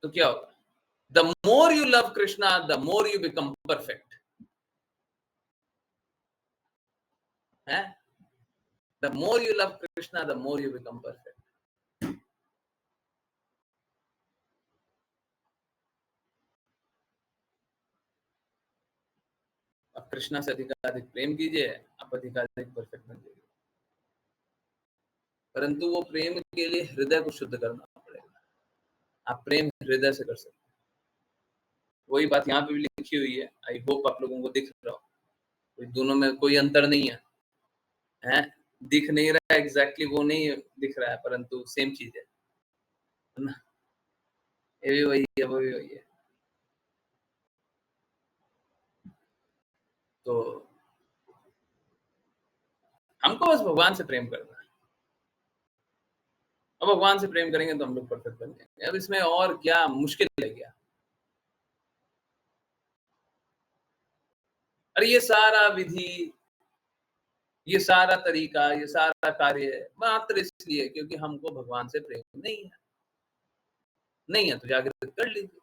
तो क्या होगा? The more you love Krishna, the more you become perfect. है? The more you love Krishna, the more you become perfect. अब कृष्णा से अधिकाधिक प्रेम कीजिए, आप अधिकाधिक परफेक्ट बन जाइए। परंतु वो प्रेम के लिए हृदय को शुद्ध करना पड़ेगा। आप प्रेम हृदय से कर सकते हैं। वही बात यहाँ पे भी लिखी हुई है। आई होप आप लोगों को दिख रहा हो, कोई दोनों में कोई अंतर नहीं है, हैं? दिख नहीं रहा है एग्जैक्टली, वो नहीं दिख रहा है, परंतु सेम चीज है ना? ये भी वही है, वो भी वही है। तो हमको बस भगवान से प्रेम करना है। अब भगवान से प्रेम करेंगे तो हम लोग परफेक्ट बन जाएंगे। अब इसमें और क्या मुश्किल है क्या? अरे ये सारा विधि, ये सारा तरीका, ये सारा कार्य मात्र इसलिए क्योंकि हमको भगवान से प्रेम नहीं है। नहीं है तो जागृत कर लीजिए,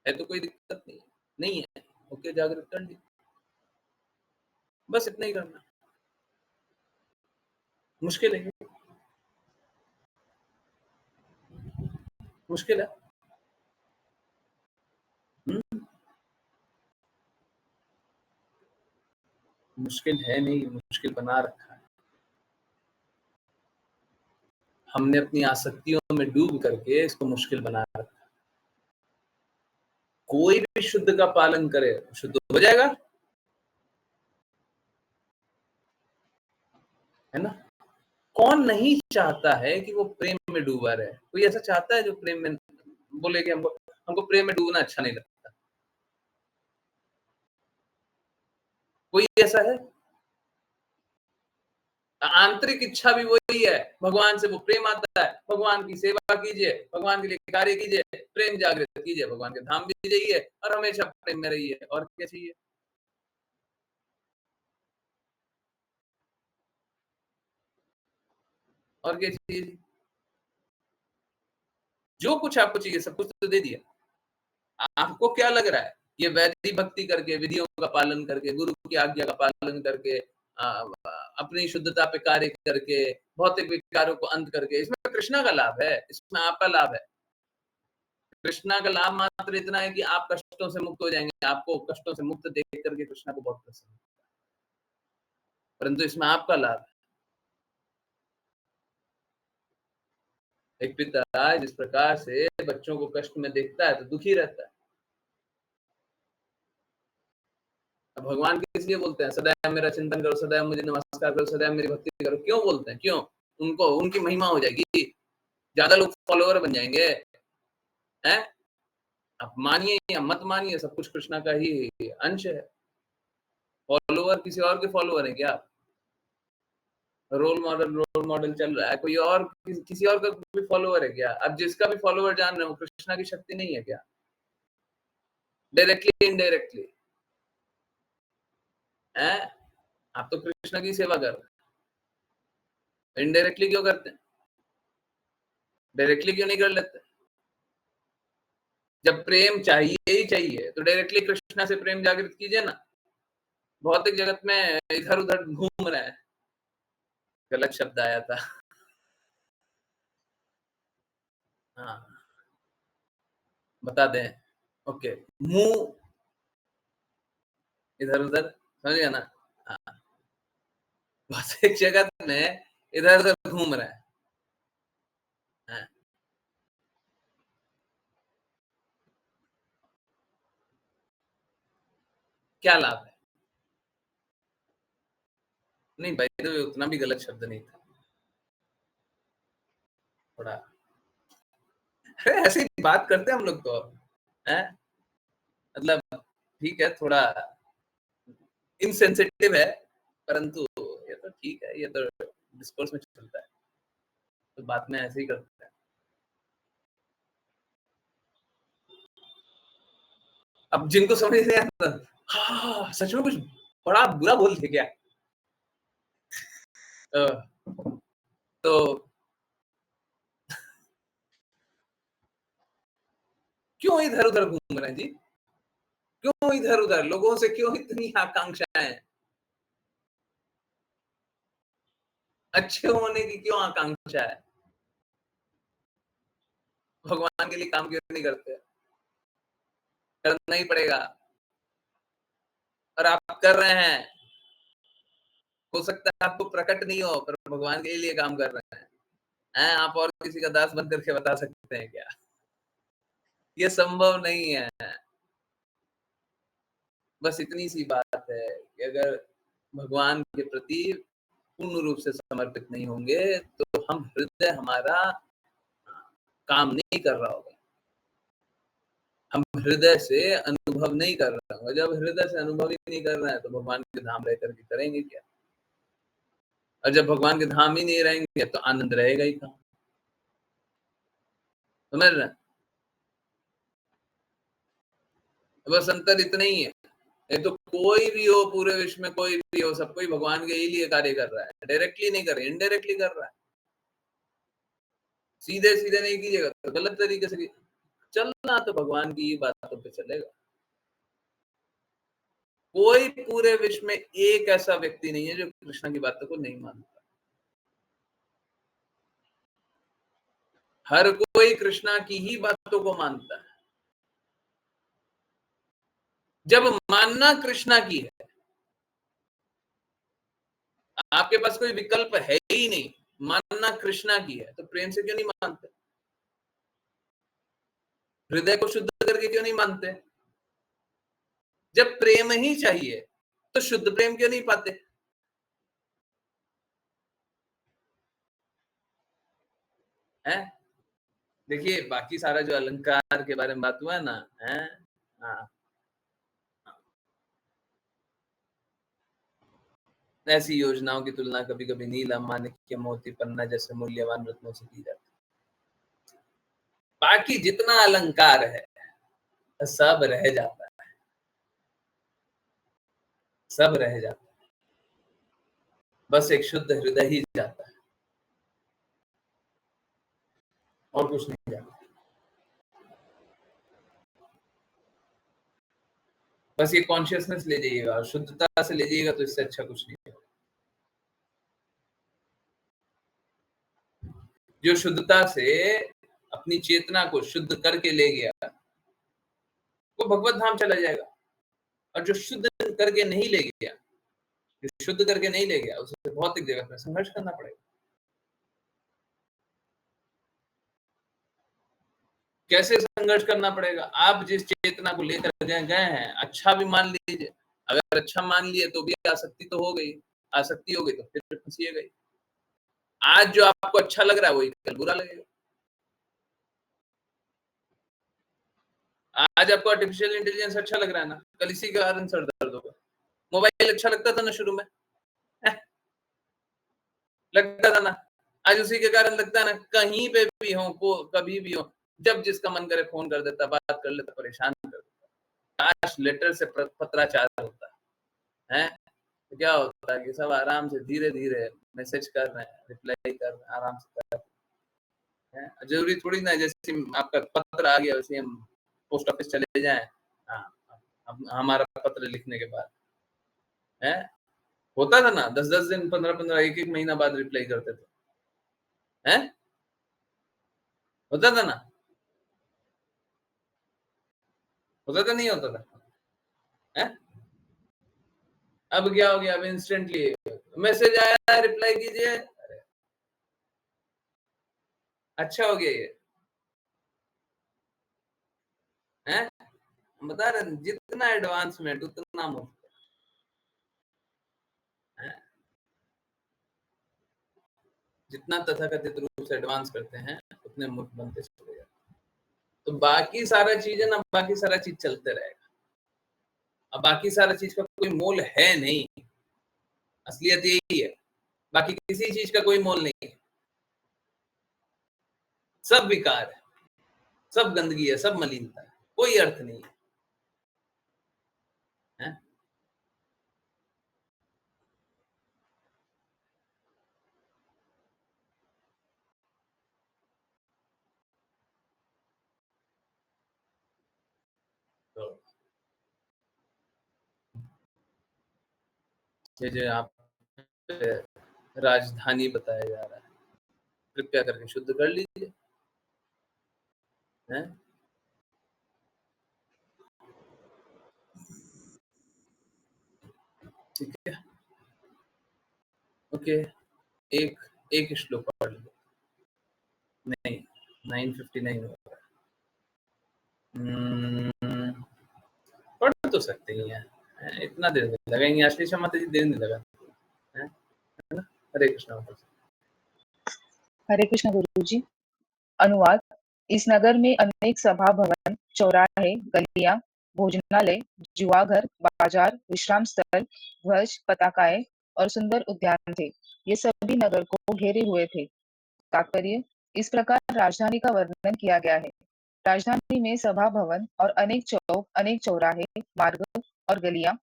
है तो कोई दिक्कत नहीं है। नहीं है ओके, जागृत कर लीजिए, बस इतना ही करना। मुश्किल है? मुश्किल है? मुश्किल है नहीं, मुश्किल बना रखा है। हमने अपनी आसक्तियों में डूब करके इसको मुश्किल बना रखा है। कोई भी शुद्ध का पालन करे, शुद्ध हो जाएगा, है ना? कौन नहीं चाहता है कि वो प्रेम में डूबा रहे? कोई ऐसा चाहता है जो प्रेम में बोले कि हमको प्रेम में डूबना अच्छा नहीं लगता? कोई ऐसा है? आंतरिक इच्छा भी वही है, भगवान से वो प्रेम आता है, भगवान की सेवा कीजिए, भगवान के लिए कार्य कीजिए, प्रेम जागृत कीजिए, भगवान के धाम भी जाइए और हमेशा प्रेम में रहिए। और क्या चाहिए? और क्या चाहिए? जो कुछ आपको चाहिए सब कुछ तो दे दिया। आपको क्या लग रहा है? ये वैदिक भक्ति करके, विधियों का पालन करके, गुरु की आज्ञा का पालन करके, अपनी शुद्धता पे कार्य करके, भौतिक विकारों को अंत करके, इसमें कृष्णा का लाभ है, इसमें आपका लाभ है। कृष्णा का लाभ मात्र इतना है कि आप कष्टों से मुक्त हो जाएंगे। आपको कष्टों से मुक्त देख करके कृष्णा को बहुत पसंद है, परंतु इसमें आपका लाभ है। एक पिता जिस प्रकार से बच्चों को कष्ट में देखता है तो दुखी रहता है। अब भगवान किस लिए बोलते हैं सदैव मेरा चिंतन करो, सदैव मुझे नमस्कार करो, सदैव मेरी भक्ति करो? क्यों बोलते हैं? क्यों? उनको उनकी महिमा हो जाएगी, ज्यादा लोग फॉलोअर बन जाएंगे, हैं? आप मानिए या मत मानिए, सब कुछ कृष्णा का ही अंश है। फॉलोअर किसी और के फॉलोअर है क्या? रोल मॉडल चल रहा है, कोई और किसी और का भी फॉलोअर है क्या? अब जिसका भी फॉलोअर जान रहे हो, कृष्णा की शक्ति नहीं है क्या? डायरेक्टली इनडायरेक्टली है। आप तो कृष्णा की सेवा कर रहे हैं, इनडायरेक्टली क्यों करते हैं? डायरेक्टली क्यों नहीं कर लेते? जब प्रेम चाहिए ही चाहिए तो डायरेक्टली कृष्णा से प्रेम जागृत कीजिए ना। भौतिक जगत में इधर उधर घूम रहे हैं, गलत शब्द आया था। हाँ, बता दें। ओके, मुंह इधर उधर, समझ गया ना? हाँ, भौतिक जगत में इधर उधर घूम रहे हैं। हाँ। क्या लाभ है? नहीं भाई, तो उतना भी गलत शब्द नहीं था थोड़ा। अरे ऐसी बात करते हैं हम लोग तो, है मतलब ठीक है, थोड़ा इनसेंसिटिव है, परंतु ये तो ठीक है, ये तो डिस्कोर्स में चलता है, तो बात में ऐसे ही करते हैं। अब जिनको समझ नहीं आता, हाँ सच में कुछ बड़ा बुरा बोल दिया क्या? तो क्यों इधर उधर घूम रहे हैं जी? क्यों इधर उधर? लोगों से क्यों इतनी आकांक्षाएं? अच्छे होने की क्यों आकांक्षा है? भगवान के लिए काम क्यों नहीं करते? करना ही पड़ेगा, और आप कर रहे हैं। हो सकता है आपको प्रकट नहीं हो, पर भगवान के लिए काम कर रहे हैं। आप और किसी का दास बन करके बता सकते हैं क्या? ये संभव नहीं है। बस इतनी सी बात है कि अगर भगवान के प्रति पूर्ण रूप से समर्पित नहीं होंगे तो हम हृदय हमारा काम नहीं कर रहा होगा, हम हृदय से अनुभव नहीं कर रहे होंगे। जब हृदय से अनुभव ही नहीं कर रहे हैं तो भगवान के धाम रह करके करेंगे क्या? और जब भगवान के धाम ही नहीं रहेंगे तो आनंद रहेगा ही कहाँ? समझ रहे? बस अंतर इतना ही है। ये तो कोई भी हो, पूरे विश्व में कोई भी हो, सब कोई भगवान के ही लिए कार्य कर रहा है, डायरेक्टली नहीं कर रहा है, इनडायरेक्टली कर रहा है। सीधे सीधे नहीं कीजिएगा तो गलत तरीके से चलना, तो भगवान की ही बातों पे चलेगा। कोई पूरे विश्व में एक ऐसा व्यक्ति नहीं है जो कृष्ण की बातों को नहीं मानता। हर कोई कृष्णा की ही बातों को मानता है। जब मानना कृष्णा की है, आपके पास कोई विकल्प है ही नहीं, मानना कृष्णा की है, तो प्रेम से क्यों नहीं मानते? हृदय को शुद्ध करके क्यों नहीं मानते? जब प्रेम ही चाहिए तो शुद्ध प्रेम क्यों नहीं पाते? हैं? देखिए, बाकी सारा जो अलंकार के बारे में बात हुआ है ना, है? हाँ, ऐसी योजनाओं की तुलना कभी कभी नीलम, माणिक्य, मोती, पन्ना जैसे मूल्यवान रत्नों से की जाती है। बाकी जितना अलंकार है सब रह जाता है, सब रह जाता है, बस एक शुद्ध हृदय ही जाता है, और कुछ नहीं जाता। बस ये कॉन्शियसनेस ले जाइएगा और शुद्धता से ले जाइएगा, तो इससे अच्छा कुछ नहीं होगा। जो शुद्धता से अपनी चेतना को शुद्ध करके ले गया वो भगवत धाम चला जाएगा, और जो शुद्ध करके नहीं ले गया, जो शुद्ध करके नहीं ले गया, उसे भौतिक जगत में संघर्ष करना पड़ेगा। कैसे संघर्ष करना पड़ेगा? आप जिस चेतना को लेकर गए हैं, अच्छा भी मान लीजिए, अगर अच्छा मान लिए तो भी आसक्ति तो हो गई, आसक्ति हो गई तो फिर फंसिएगा ही। आज जो आपको अच्छा लग रहा है वही कल बुरा लगेगा। आज आपको आर्टिफिशियल इंटेलिजेंस अच्छा लग रहा है ना, कल इसी के कारण सर दर्द होगा। मोबाइल अच्छा लगता था ना शुरू में, लगता था ना, आज उसी के कारण लगता है ना, कहीं पे भी हो, कभी भी हो, जब जिसका मन करे फोन कर देता, बात कर लेता, परेशान कर देता। काश लेटर से पत्राचार होता है, तो क्या होता है कि सब आराम से धीरे-धीरे मैसेज कर रहे हैं, रिप्लाई कर रहे हैं, आराम से कर रहे हैं। जरूरी थोड़ी ना जैसे आपका पत्र आ गया वैसे हम पोस्ट ऑफिस चले जाएं। हाँ, अब हमारा पत्र लिखने के बाद है, होता था ना 10-10 दिन, 15-15, 1-1 महीना बाद रिप्लाई करते थे, हैं? होता था ना? होता था, नहीं होता था? हैं? अब क्या हो गया? अब इंस्टेंटली मैसेज आया, रिप्लाई कीजिए। अच्छा हो गया ये, हैं? बता रहे हैं, जितना एडवांसमेंट उतना मुफ्त है। जितना तथाकथित रूप से एडवांस करते हैं, उतने मुफ्त बनते चले जाते हैं। तो बाकी सारा चीज है ना, बाकी सारा चीज चलते रहेगा। अब बाकी सारा चीज का कोई मोल है नहीं, असलियत यही है। बाकी किसी चीज का कोई मोल नहीं है, सब विकार है, सब गंदगी है, सब मलिनता है, कोई अर्थ नहीं है, है? तो ये जो आप राजधानी बताया जा रहा है, कृपया करके शुद्ध कर लीजिए, हैं? ठीक है, ओके, एक एक श्लोक पढ़ लो। नहीं, 9:59 हो रहा है। पढ़ तो सकते ही हैं, इतना देर नहीं लगाएंगे, आशीष माता जी देर नहीं लगा, है ना? हरे कृष्णा माता जी। हरे कृष्ण गुरु जी। अनुवाद। इस नगर में अनेक सभा भवन, चौराहे, गलियां, भोजनालय, जुआघर, बाजार, विश्राम स्थल, ध्वज, पताकाएं और सुंदर उद्यान थे। ये सभी नगर को घेरे हुए थे। तात्पर्य। इस प्रकार राजधानी का वर्णन किया गया है। राजधानी में सभा भवन और अनेक चौक, अनेक चौराहे, मार्ग और गलियां,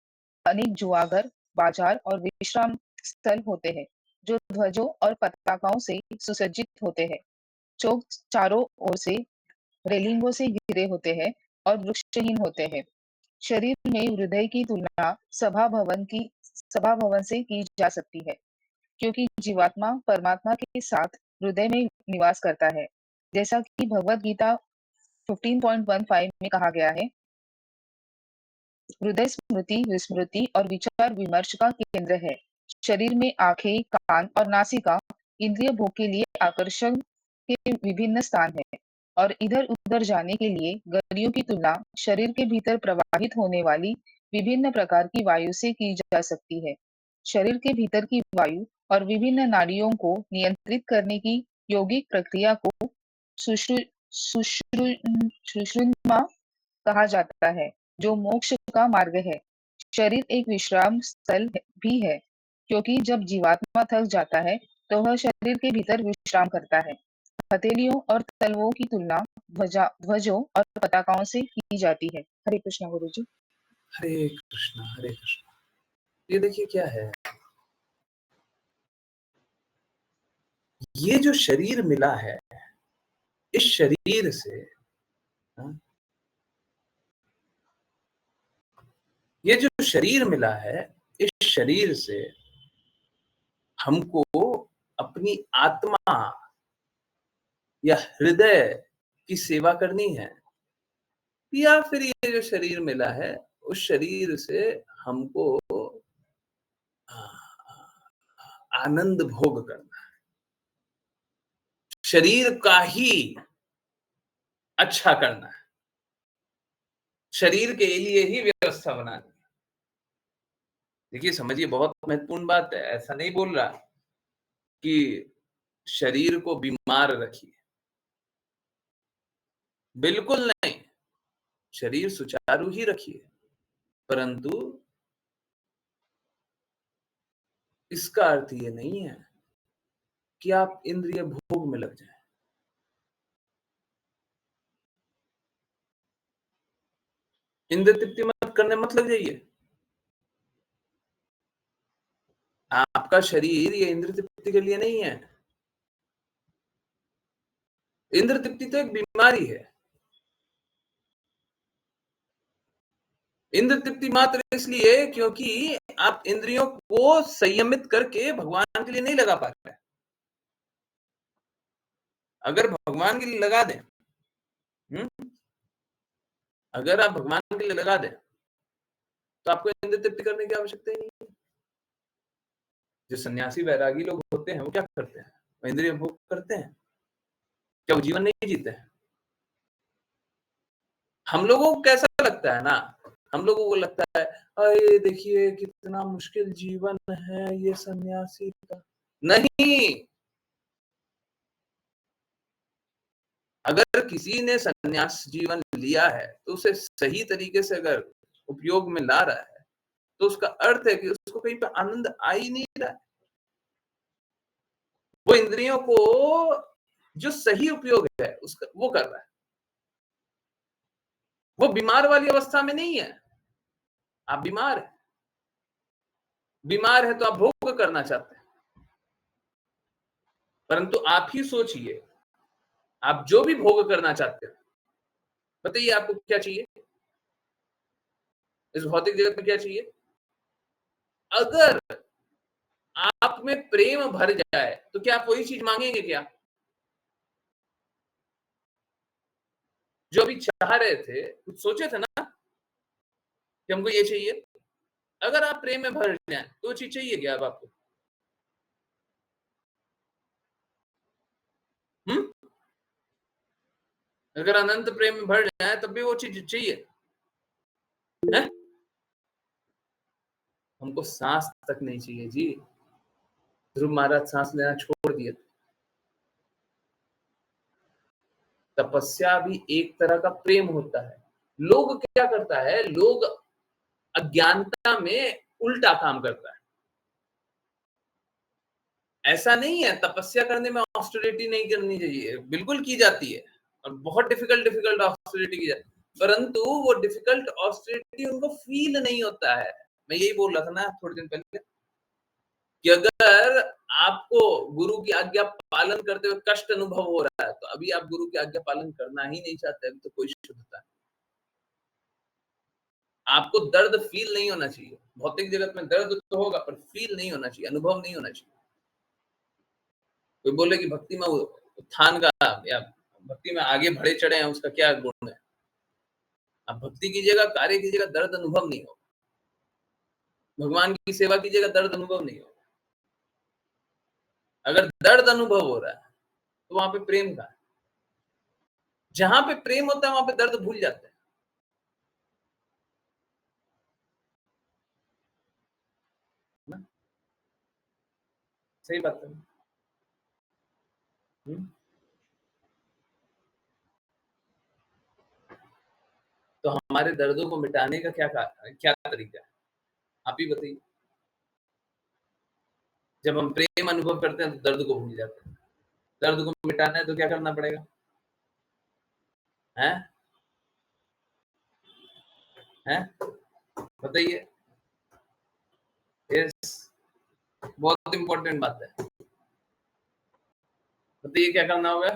अनेक जुआघर, बाजार और विश्राम स्थल होते हैं, जो ध्वजों और पताकाओं से सुसज्जित होते हैं। चौक चारों ओर से रेलिंगों से घिरे होते हैं और वृक्षहीन होते हैं। शरीर में हृदय की तुलना सभा भवन से की जा सकती है, क्योंकि जीवात्मा परमात्मा के साथ हृदय में निवास करता है। जैसा कि भगवत गीता 15.15 में कहा गया है, हृदय स्मृति, विस्मृति और विचार विमर्श का केंद्र है। शरीर में आंखें, कान और नासिका इंद्रिय भोग के लिए आकर्षण के विभिन्न स्थान हैं, और इधर उधर जाने के लिए गलियों की तुलना शरीर के भीतर प्रवाहित होने वाली विभिन्न प्रकार की वायु से की जा सकती है। शरीर के भीतर की वायु और विभिन्न नाड़ियों को नियंत्रित करने की यौगिक प्रक्रिया को सुश्रु सुश्रु सुषुम्ना कहा जाता है, जो मोक्ष का मार्ग है। शरीर एक विश्राम स्थल भी है, क्योंकि जब जीवात्मा थक जाता है तो वह शरीर के भीतर विश्राम करता है। हथेलियों और तलवों की तुलना ध्वजों और पताकाओं से की जाती है। हरे कृष्ण गुरु जी। हरे कृष्णा, हरे कृष्णा। ये देखिए क्या है, ये जो शरीर मिला है, इस शरीर से, हाँ, ये जो शरीर मिला है, इस शरीर से हमको अपनी आत्मा या हृदय की सेवा करनी है, या फिर ये जो शरीर मिला है, उस शरीर से हमको आनंद भोग करना है, शरीर का ही अच्छा करना है, शरीर के लिए ही व्यवस्था बनानी है। देखिए समझिए, बहुत महत्वपूर्ण बात है, ऐसा नहीं बोल रहा कि शरीर को बीमार रखिए, बिल्कुल नहीं, शरीर सुचारू ही रखिए, परंतु इसका अर्थ ये नहीं है कि आप इंद्रिय भोग में लग जाएं। इंद्रिय तृप्ति मत करने मत लग जाइए। आपका शरीर ये इंद्रिय तृप्ति के लिए नहीं है। इंद्रिय तृप्ति तो एक बीमारी है। इंद्रिय तृप्ति मात्र इसलिए क्योंकि आप इंद्रियों को संयमित करके भगवान के लिए नहीं लगा पा रहे। अगर भगवान के लिए लगा दें, अगर आप भगवान के लिए लगा दें तो आपको इंद्रिय तृप्ति करने की आवश्यकता ही नहीं है। जो सन्यासी वैरागी लोग होते हैं वो क्या करते हैं? वो इंद्रिय भोग करते हैं। क्या वो जीवन नहीं जीते हैं? हम लोगों को कैसा लगता है ना, हम लोगों को लगता है अरे देखिए कितना मुश्किल जीवन है ये सन्यासी का। नहीं, अगर किसी ने सन्यास जीवन लिया है तो उसे सही तरीके से अगर उपयोग में ला रहा है तो उसका अर्थ है कि उसको कहीं पे आनंद आ ही नहीं रहा है। वो इंद्रियों को जो सही उपयोग है उसका वो कर रहा है। वो बीमार वाली अवस्था में नहीं है। आप बीमार है, बीमार है तो आप भोग करना चाहते हैं, परंतु आप ही सोचिए, आप जो भी भोग करना चाहते हैं, बताइए आपको क्या चाहिए? इस भौतिक जगत में क्या चाहिए? अगर आप में प्रेम भर जाए तो क्या आप वही चीज मांगेंगे क्या जो अभी चाह रहे थे? कुछ सोचे थे ना कि हमको ये चाहिए। अगर आप प्रेम में भर जाए तो चीज चाहिए क्या अब आपको? अगर अनंत प्रेम में भर जाए तब भी वो चीज चाहिए है? हमको सांस तक नहीं चाहिए जी। ध्रुव महाराज सांस लेना छोड़ दिए। तपस्या भी एक तरह का प्रेम होता है। लोग क्या करता है, लोग अज्ञानता में उल्टा काम करता है। ऐसा नहीं है तपस्या करने में ऑस्टेरिटी नहीं करनी चाहिए, बिल्कुल की जाती है और बहुत डिफिकल्ट ऑस्टेरिटी की जाती है, परंतु वो डिफिकल्ट ऑस्टेरिटी उनको फील नहीं होता है। मैं यही बोल रहा था ना थोड़े दिन पहले कि अगर आपको गुरु की आज्ञा पालन करते हुए कष्ट अनुभव हो रहा है तो अभी आप गुरु की आज्ञा पालन करना ही नहीं चाहते, अभी तो कोई शुद्धता है। आपको दर्द फील नहीं होना चाहिए। भौतिक जगत में दर्द तो होगा पर फील नहीं होना चाहिए, अनुभव नहीं होना चाहिए। कोई बोले कि भक्ति में उत्थान का या भक्ति में आगे बढ़े चढ़े हैं उसका क्या गुण है? आप भक्ति कीजिएगा, कार्य कीजिएगा, दर्द अनुभव नहीं होगा। भगवान की सेवा कीजिएगा, दर्द अनुभव नहीं होगा। अगर दर्द अनुभव हो रहा है तो वहां पे प्रेम का है। जहां पे प्रेम होता है वहां पे दर्द भूल जाते हैं। ना? सही बात है। तो हमारे दर्दों को मिटाने का क्या तरीका है? आप ही बताइए। जब हम प्रेम अनुभव करते हैं तो दर्द को भूल जाते हैं। दर्द को मिटाना है तो क्या करना पड़ेगा? हैं? हैं? बताइए। यस, बहुत इंपॉर्टेंट बात है। बताइए क्या करना होगा?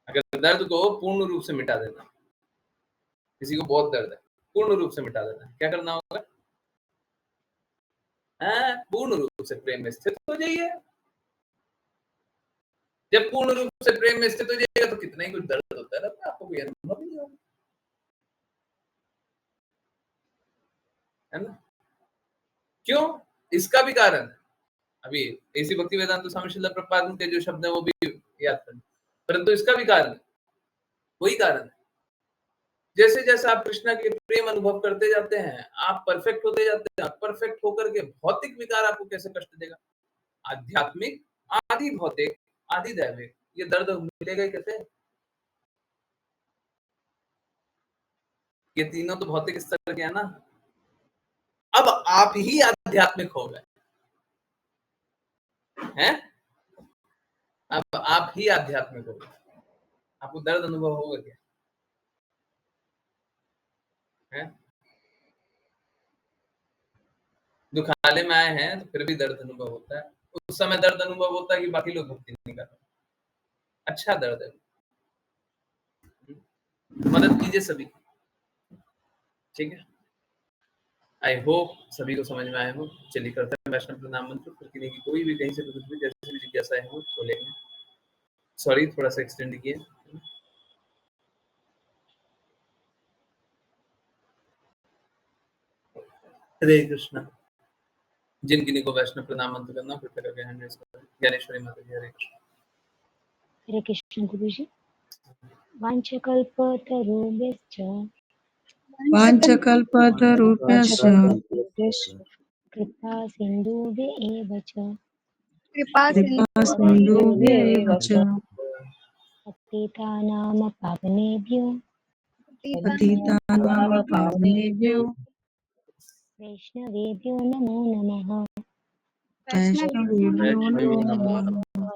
अगर दर्द को पूर्ण रूप से मिटा देना, किसी को बहुत दर्द है, पूर्ण रूप से मिटा देना, क्या करना होगा? पूर्ण रूप से प्रेम में स्थित हो जाइए। जब पूर्ण रूप से प्रेम में स्थित हो जाएगा तो कितना ही कुछ दर्द होता है ना, आपको कोई अनुभव नहीं होगा, है ना? क्यों? इसका भी कारण है। अभी ऐसी भक्ति वेदांत स्वामी श्रील प्रभुपाद के जो शब्द है वो भी याद करें, परंतु इसका भी कारण है, वही कारण है। जैसे जैसे आप कृष्णा के प्रेम अनुभव करते जाते हैं आप परफेक्ट होते जाते हैं। परफेक्ट होकर के भौतिक विकार आपको कैसे कष्ट देगा? आध्यात्मिक, आदि भौतिक, आदि दैविक, ये दर्द मिलेगा ही कैसे? ये तीनों तो भौतिक स्तर के है ना। अब आप ही आध्यात्मिक हो गए। हैं? अब आप ही आध्यात्मिक हो, आपको दर्द अनुभव होगा क्या? हैं? दुखाले में आए हैं तो फिर भी दर्द अनुभव होता है। उस समय दर्द अनुभव होता है कि बाकी लोग भक्ति नहीं कर रहे। अच्छा दर्द है। मदद कीजिए सभी, ठीक है? आई होप सभी को समझ में आया हो। चलिए करते हैं वैष्णव प्रणाम मंत्र। फिर किसी की कोई भी कहीं से कुछ भी जैसे भी जिज्ञासाएं हो तो लेंगे। सॉरी थोड़ा सा एक्सटेंड किए। हरे कृष्णा। जिन किन्हीं को वैष्णव प्रणाम मंत्र करना फिर करके हैंड रेज करें। ज्ञानेश्वरी माता जी हरे कृष्ण। हरे कृष्ण गुरुजी। वाञ्छकल्पतरुभ्यश्च वाञ्छकल्पतरुभ्यश्च कृपा सिन्धुभ्य एव च कृपा कृपा सिंधु सिन्धुभ्येव च पतितानां पावनेभ्यो पतितानां पावनेभ्यो वैष्णवेभ्यो नमो नमः। वैष्णवेभ्यो नमो नमः।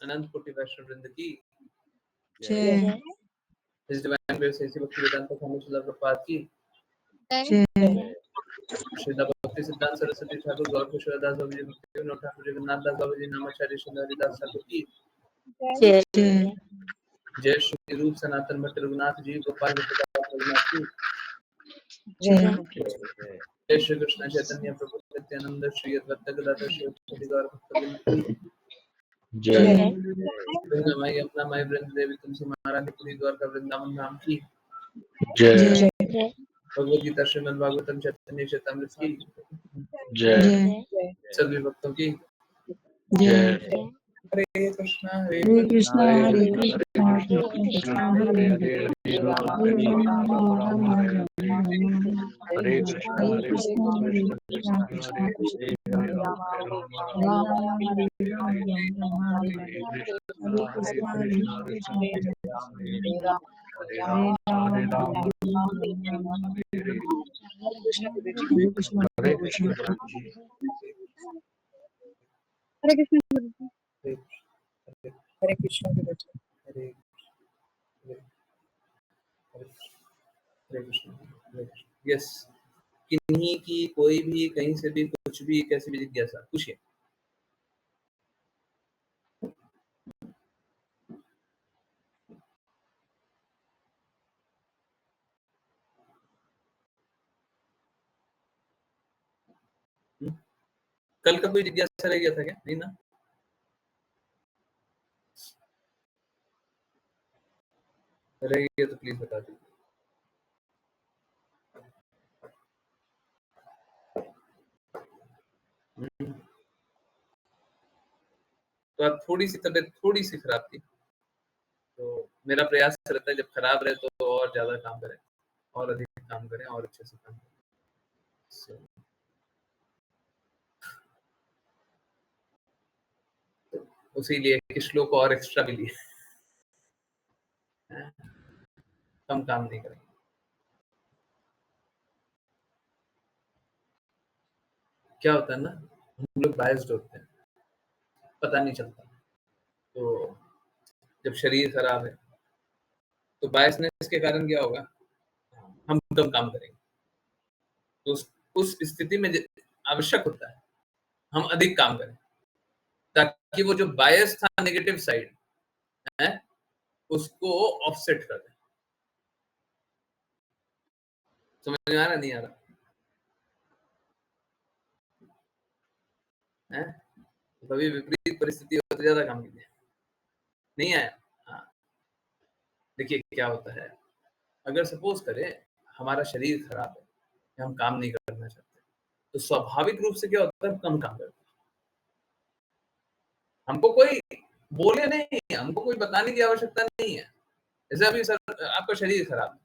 अनंत कोटि वैष्णव वृंद की जय जय His Divine Grace ऐसी भक्ति वेदांत स्वामी श्रील प्रभुपाद की जय जय जय श्रीला भक्ति सिद्धांत सरस्वती ठाकुर गौर किशोरदास बाबू जी भक्ति विनोद ठाकुर जगन्नाथ दास बाबू जी नामाचार्य श्री हरिदास ठाकुर की जय जय जय श्री रूप सनातन भट्ट रघुनाथ जी गोपाल भट्टदास रघुनाथ की जय जय जय श्री कृष्ण चैतन्य प्रभु नित्यानंद श्री अद्वैत गदाधर शिव गौर भक्तवृंद की जय जय मई अपना मई वृंद देवी तुलसी महारानी पुरी द्वारका वृंदावन धाम की जय जय भगवद गीता श्रीमद् भागवतम चैतन्य चैतामृत की जय जय सभी भक्तों की जय जय हरे कृष्णा हरे हरे कृष्णा कृष्णा कृष्ण हरे कृष्णा हरे कृष्ण कृष्ण कृष्ण हरे हरे हरे राम हरे राम राम राम हरे कृष्णा हरे कृष्णा कृष्ण कृष्ण हरे राम हरे राम राम राम हरे कृष्णा हरे कृष्णा हरे राम हरे राम हरे कृष्णा हरे कृष्णा हरे कृष्ण गुरु जी। हरे कृष्ण हरे हरे हरे कृष्ण हरे कृष्ण। यस, किन्हीं की कोई भी कहीं से भी कुछ भी कैसी भी जिज्ञासा पूछिए। कल का कोई जिज्ञासा रह गया था क्या? नहीं ना? रह गया तो प्लीज बता दीजिए। तो अब थोड़ी सी तबीयत थोड़ी सी खराब थी, तो मेरा प्रयास रहता है जब खराब रहे तो और ज्यादा काम करें, और अधिक काम करें, और अच्छे से काम करें। So, उसी लिए एक श्लोक और एक्स्ट्रा भी लिए। कम काम नहीं करेंगे। क्या होता है ना, हम लोग बायस्ड होते हैं, पता नहीं चलता। तो जब शरीर खराब है तो बायसनेस के कारण क्या होगा, हम कम काम करेंगे। तो उस स्थिति में आवश्यक होता है हम अधिक काम करें, ताकि वो जो बायस था नेगेटिव साइड है उसको ऑफसेट कर दे। समझ में आ रहा नहीं आ रहा है? कभी विपरीत परिस्थिति हो तो ज्यादा काम कीजिए। नहीं आया? हाँ, देखिए क्या होता है, अगर सपोज करें हमारा शरीर खराब है या हम काम नहीं करना चाहते, तो स्वाभाविक रूप से क्या होता है, हम कम काम करते हैं। हमको कोई बोले नहीं, हमको कोई बताने की आवश्यकता नहीं है। जैसे अभी सर आपका शरीर खराब है,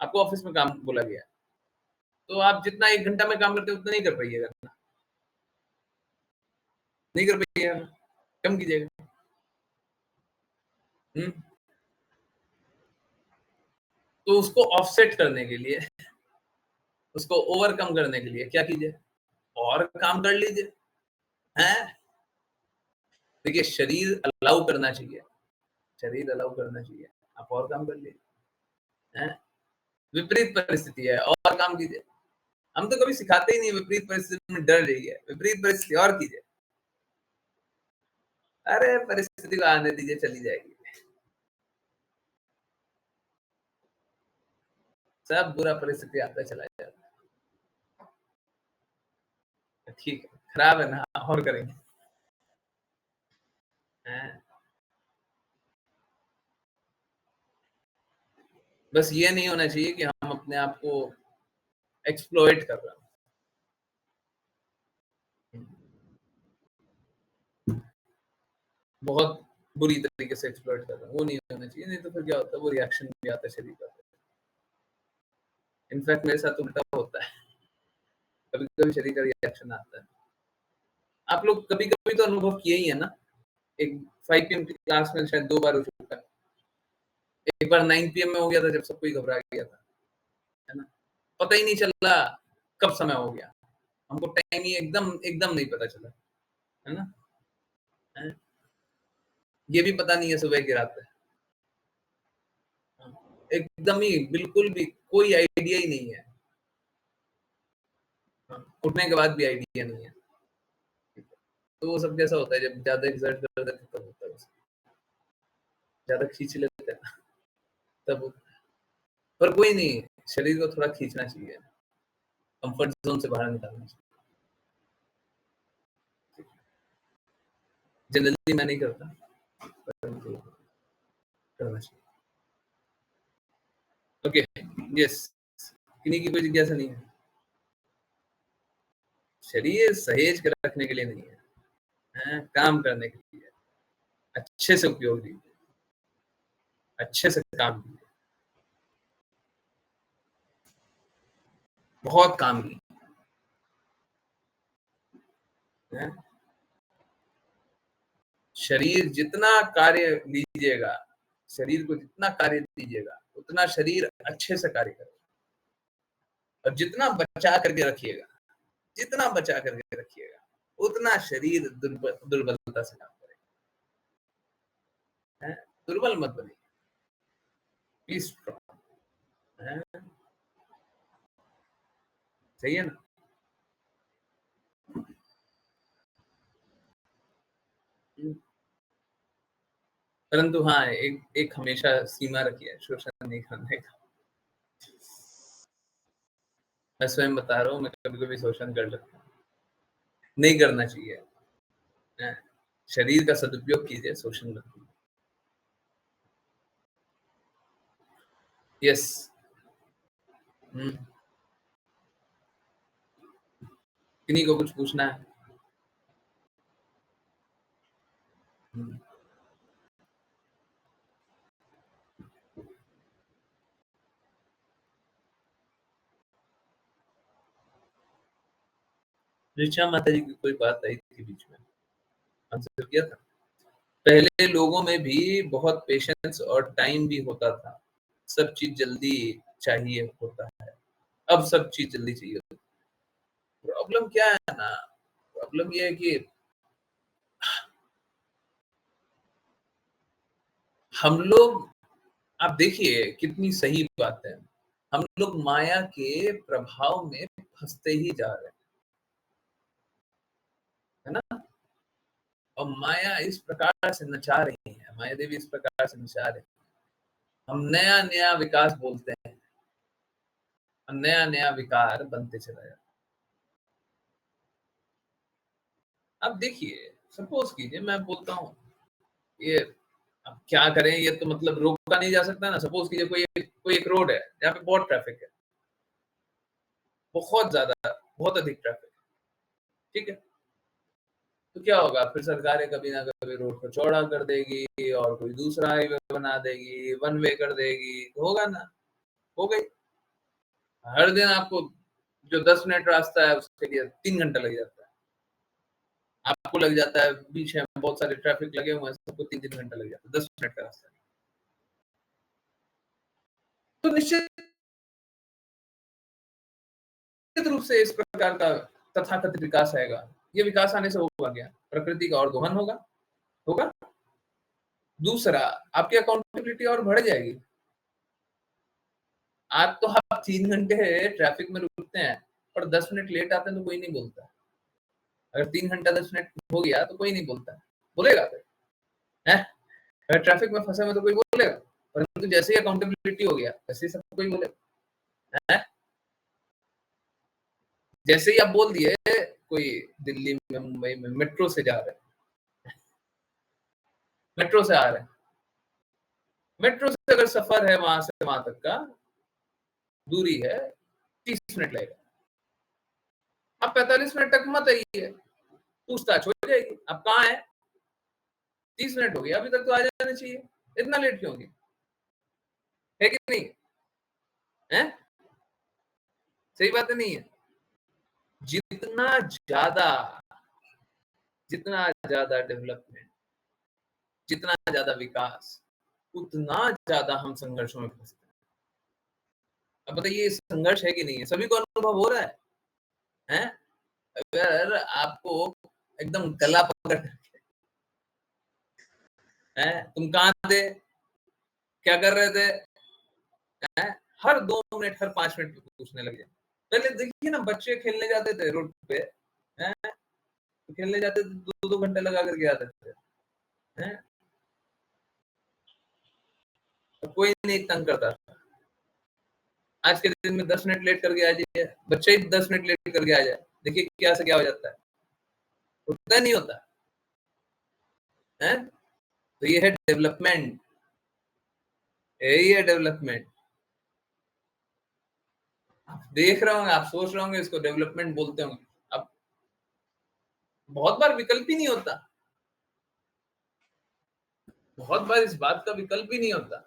आपको ऑफिस में काम बोला गया है, तो आप जितना 1 घंटा में काम करते हो उतना नहीं कर पाइएगा ना, नहीं कर पाइएगा ना, कम कीजिएगा। तो उसको ऑफसेट करने के लिए, उसको ओवरकम करने के लिए क्या कीजिए, और काम कर लीजिए, हैं? देखिए शरीर अलाउ करना चाहिए, शरीर अलाउ करना चाहिए, आप और काम कर लीजिए, हैं? विपरीत परिस्थिति है और काम कीजिए। हम तो कभी सिखाते ही नहीं विपरीत परिस्थिति में डर जाइए, विपरीत परिस्थिति और कीजिए। अरे परिस्थिति को आने दीजिए, चली जाएगी। सब बुरा परिस्थिति आता चला जाता है। ठीक है, खराब है ना, और करेंगे। हैं? बस ये नहीं होना चाहिए कि हम अपने आप को एक्सप्लॉइट कर रहे हैं। बहुत बुरी तरीके से एक्सप्लॉइट कर रहे हैं, वो नहीं होना चाहिए, नहीं तो फिर क्या होता है, वो रिएक्शन भी आता है शरीर का। इनफैक्ट मेरे साथ उल्टा होता है, कभी-कभी शरीर का रिएक्शन आता है। आप लोग कभी-कभी तो अनुभव किए ही है ना, एक 5 पीएम की क्लास में शायद 2 बार हो चुका है। एक बार 9 पीएम में हो गया था जब सब कोई घबरा गया था, है ना? पता ही नहीं चला कब समय हो गया। हमको टाइम ही एकदम एकदम नहीं पता चला, है ना? हैं? ये भी पता नहीं है सुबह की रात है। हाँ, एकदम ही बिल्कुल भी कोई आइडिया ही नहीं है। हाँ, उठने के बाद भी आइडिया नहीं है। तो वो सब कैसा होता है जब ज़्यादा एक्सर्ट कर देते हैं तब होता है वो सब। ज़्यादा खींच लेते हैं ना तब होता है। पर कोई नहीं, शरीर को थोड़ा खींचना चाहिए, कंफर्ट ज़ोन से बाहर निकालना चाहिए। जनरली मैं नहीं करता, परंतु करना चाहिए। ओके, यस, किन्हीं की कोई जिज्ञासा नहीं है। शरीर सहेज के रखने के लिए नहीं है, हैं? काम करने के लिए है। अच्छे से उपयोग कीजिए, अच्छे से काम कीजिए, बहुत काम कीजिए, हैं? शरीर जितना कार्य लीजिएगा, शरीर को जितना कार्य दीजिएगा, उतना शरीर अच्छे से कार्य करेगा। और जितना बचा करके रखिएगा, जितना बचा करके रखिएगा, उतना शरीर दुर्बलता से काम करेगा, हैं? दुर्बल मत बनिए, बी स्ट्रॉन्ग, हैं? सही है ना? परंतु हाँ, एक हमेशा सीमा रखिए शोषण नहीं करने का। मैं स्वयं बता रहा हूँ, मैं कभी-कभी शोषण कर लेता हूँ। नहीं करना चाहिए, हैं? शरीर का सदुपयोग कीजिए, शोषण मत कीजिए। यस। हुँ। किन्हीं को कुछ पूछना है? हुँ। ऋचा माता जी की कोई बात आई थी बीच में, आंसर किया था। पहले लोगों में भी बहुत पेशेंस और टाइम भी होता था। सब चीज़ जल्दी चाहिए होता है। अब सब चीज़ जल्दी चाहिए होती है। प्रॉब्लम क्या है ना, प्रॉब्लम ये है कि हम लोग, आप देखिए कितनी सही बात है। हम लोग माया के प्रभाव में फँसते ही जा रहे हैं, है ना? और माया इस प्रकार से नचा रही है, माया देवी इस प्रकार से नचा रही है। हम नया-नया विकास बोलते हैं, और नया-नया विकार बनते चला जाता है। अब देखिए, सपोज़ कीजिए मैं बोलता हूँ, ये अब क्या करें, ये तो मतलब रोका नहीं जा सकता ना। सपोज़ कीजिए कोई एक रोड है, जहाँ पे बहुत ट्रैफ़िक है, बहुत ज़्यादा, बहुत अधिक ट्रैफ़िक है, ठीक है? तो क्या होगा, फिर सरकारें कभी ना कभी रोड को चौड़ा कर देगी और कोई दूसरा हाईवे बना देगी, वन वे कर देगी, तो होगा ना, हो गई। हर दिन आपको जो 10 मिनट रास्ता है उसके लिए 3 घंटा लग जाता है। आपको लग जाता है, बीच में बहुत सारे ट्रैफिक लगे हुए हैं, सबको 3-3 घंटा लग जाता है, 10 मिनट का रास्ता है। तो निश्चित रूप से इस प्रकार का तथाकथित विकास आएगा। ये विकास आने से होगा क्या? प्रकृति का और दोहन होगा, होगा। दूसरा, आपकी अकाउंटेबिलिटी और बढ़ जाएगी। आज तो आप 3 घंटे ट्रैफिक में रुकते हैं और 10 मिनट लेट आते हैं तो कोई नहीं बोलता। अगर 3 घंटा 10 मिनट हो गया तो कोई नहीं बोलता, बोलेगा फिर? हैं? अगर ट्रैफिक में फंसे में तो कोई बोलेगा, परंतु जैसे ही अकाउंटेबिलिटी हो गया वैसे ही सब कोई बोलेगा। हैं? जैसे ही आप बोल दिए कोई दिल्ली में, मुंबई में मेट्रो से जा रहे हैं, मेट्रो से आ रहे हैं, मेट्रो से अगर सफर है वहां से वहां तक का दूरी है 30 मिनट लगेगा, आप 45 मिनट तक मत आइए, पूछताछ हो जाएगी। आप कहाँ है? 30 मिनट हो गया, अभी तक तो आ जाना चाहिए, इतना लेट क्यों हो गया? है कि नहीं? है? सही बात है, नहीं है? जितना ज्यादा डेवलपमेंट, जितना ज्यादा विकास, उतना ज्यादा हम संघर्षों में फंसते हैं। अब बताइए, संघर्ष है कि नहीं है? सभी को अनुभव हो रहा है? हैं? अगर आपको एकदम गला पकड़ हैं, तुम कहाँ थे, क्या कर रहे थे, हैं? हर 2 मिनट, हर 5 मिनट पूछने लग जाए। पहले देखिए ना, बच्चे खेलने जाते थे रोड पे, हैं? खेलने जाते थे, 2-2 घंटे लगा करके आते थे, हैं? तो कोई नहीं तंग करता। आज के दिन में 10 मिनट लेट करके आ जाइए, बच्चे ही 10 मिनट लेट करके आ जाए, देखिए क्या से क्या हो जाता है। होता नहीं होता है? तो ये है डेवलपमेंट, यही है डेवलपमेंट। आप देख रहे होंगे, आप सोच रहे होंगे इसको डेवलपमेंट बोलते होंगे। अब बहुत बार विकल्प ही नहीं होता, बहुत बार इस बात का विकल्प ही नहीं होता।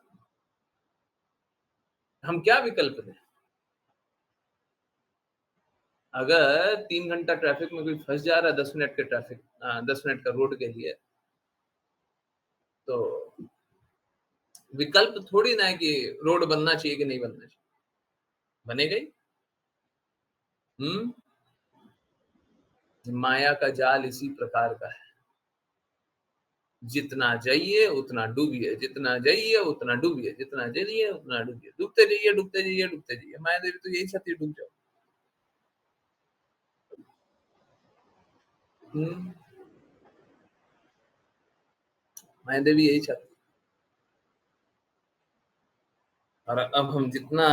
हम क्या विकल्प दें? अगर 3 घंटा ट्रैफिक में कोई फंस जा रहा है 10 मिनट के ट्रैफिक 10 मिनट का रोड के लिए, तो विकल्प थोड़ी ना है कि रोड बनना चाहिए कि नहीं बनना चाहिए, बनेगा ही। माया का जाल इसी प्रकार का है, जितना जाइए उतना डूबिए, जितना जाइए उतना डूबिए, जितना जाइए उतना डूबिए, डूबते जाइए, डूबते जाइए, डूबते जाइए। माया देवी तो यही चाहती है, डूब जाओ। माया देवी यही चाहती है। और अब हम जितना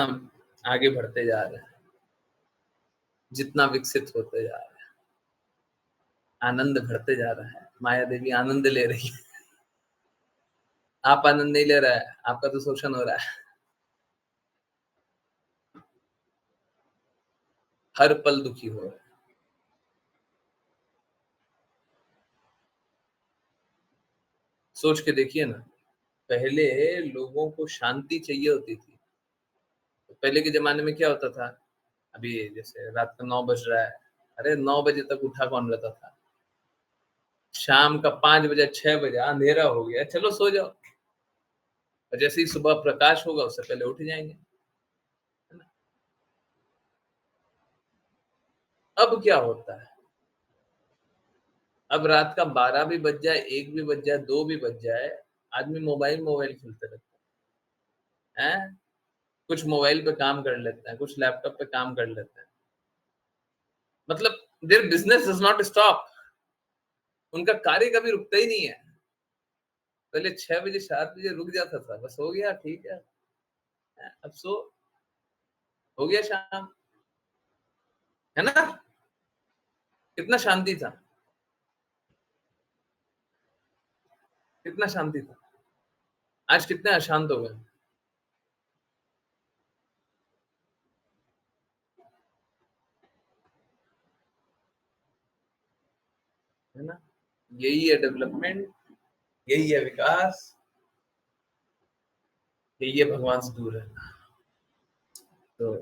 आगे बढ़ते जा रहे हैं, जितना विकसित होते जा रहे हैं, आनंद बढ़ते जा रहा है, माया देवी आनंद ले रही है। आप आनंद नहीं ले रहा है, आपका तो शोषण हो रहा है। हर पल दुखी हो रहा है। सोच के देखिए ना, पहले लोगों को शांति चाहिए होती थी। तो पहले के जमाने में क्या होता था, अभी जैसे रात का 9 बज रहा है, अरे 9 बजे तक उठा कौन रहता था? शाम का 5 बजे 6 बजे अंधेरा हो गया, चलो सो जाओ, और जैसे ही सुबह प्रकाश होगा उससे पहले उठ जाएंगे, है ना? अब क्या होता है, अब रात का 12 भी बज जाए, 1 भी बज जाए, 2 भी बज जाए, आदमी मोबाइल खेलते रहता है। कुछ मोबाइल पे काम कर लेते हैं, कुछ लैपटॉप पे काम कर लेते हैं। मतलब their business does not stop, उनका कार्य कभी रुकता ही नहीं है। पहले 6 बजे 7 बजे रुक जाता था, बस हो गया, ठीक है, अब सो, हो गया शाम, है ना? कितना शांति था, कितना शांति था। आज कितने अशांत हो गए, है ना? यही है डेवलपमेंट, यही है विकास, यही है भगवान से दूर रहना। तो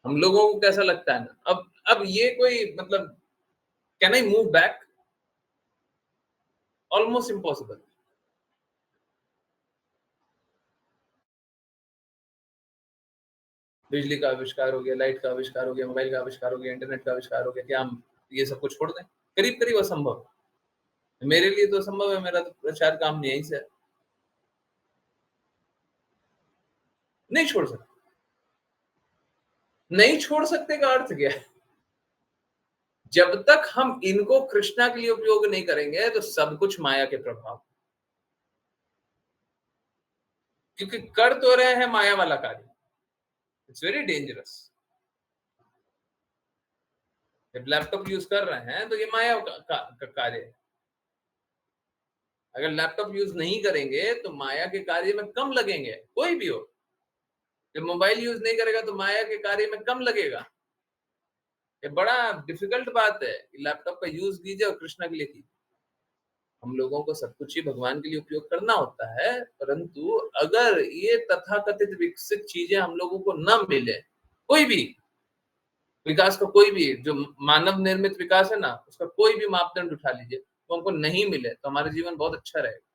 हम लोगों को कैसा लगता है ना, अब ये कोई मतलब, can I move back? Almost impossible. बिजली का आविष्कार हो गया, लाइट का आविष्कार हो गया, मोबाइल का आविष्कार हो गया, इंटरनेट का आविष्कार हो गया, क्या हम ये सब कुछ छोड़ दें? करीब करीब असंभव। मेरे लिए तो संभव है, मेरा तो प्रचार काम यहीं से है। नहीं छोड़ सकते। नहीं छोड़ सकते का अर्थ क्या है? जब तक हम इनको कृष्णा के लिए उपयोग नहीं करेंगे तो सब कुछ माया के प्रभाव, क्योंकि कर तो रहे हैं माया वाला कार्य। It's very dangerous. जब लैपटॉप यूज कर रहे हैं तो ये माया का कार्य है। अगर लैपटॉप यूज नहीं करेंगे तो माया के कार्य में कम लगेंगे, कोई भी हो। जब मोबाइल यूज नहीं करेगा तो माया के कार्य में कम लगेगा। ये बड़ा डिफिकल्ट बात है। लैपटॉप का यूज कीजिए और कृष्णा के लिए कीजिए। हम लोगों को सब कुछ ही भगवान के लिए उपयोग करना होता है, परंतु अगर ये तथाकथित विकसित चीजें हम लोगों को न मिले, कोई भी विकास का कोई भी जो मानव निर्मित विकास है ना, उसका कोई भी मापदंड उठा लीजिए, तो हमको नहीं मिले तो हमारा जीवन बहुत अच्छा रहेगा।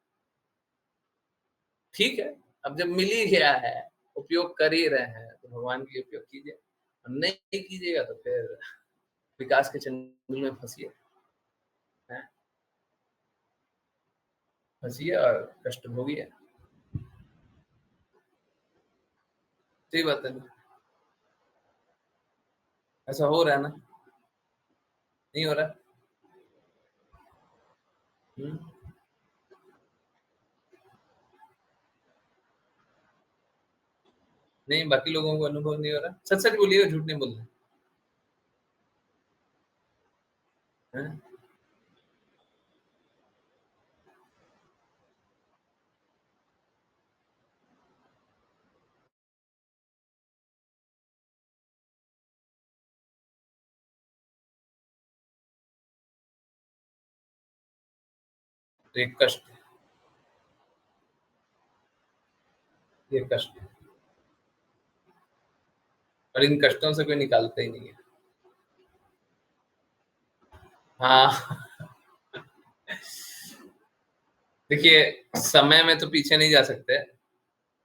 ठीक है, अब जब मिल ही गया है, उपयोग कर ही रहे हैं, तो भगवान के लिए उपयोग कीजिए। नहीं कीजिएगा तो फिर विकास के चंगुल में फंसिए, फंसिए और कष्ट भोगिए। सही बात है ना? ऐसा हो रहा है ना? नहीं हो रहा? हम्म। नहीं, बाकी लोगों को अनुभव नहीं हो रहा। सच सच बोलिएगा, झूठ नहीं बोलना है। तो एक कष्ट, ये कष्ट है। और इन कष्टों से कोई निकालता ही नहीं है। हाँ। देखिए, समय में तो पीछे नहीं जा सकते,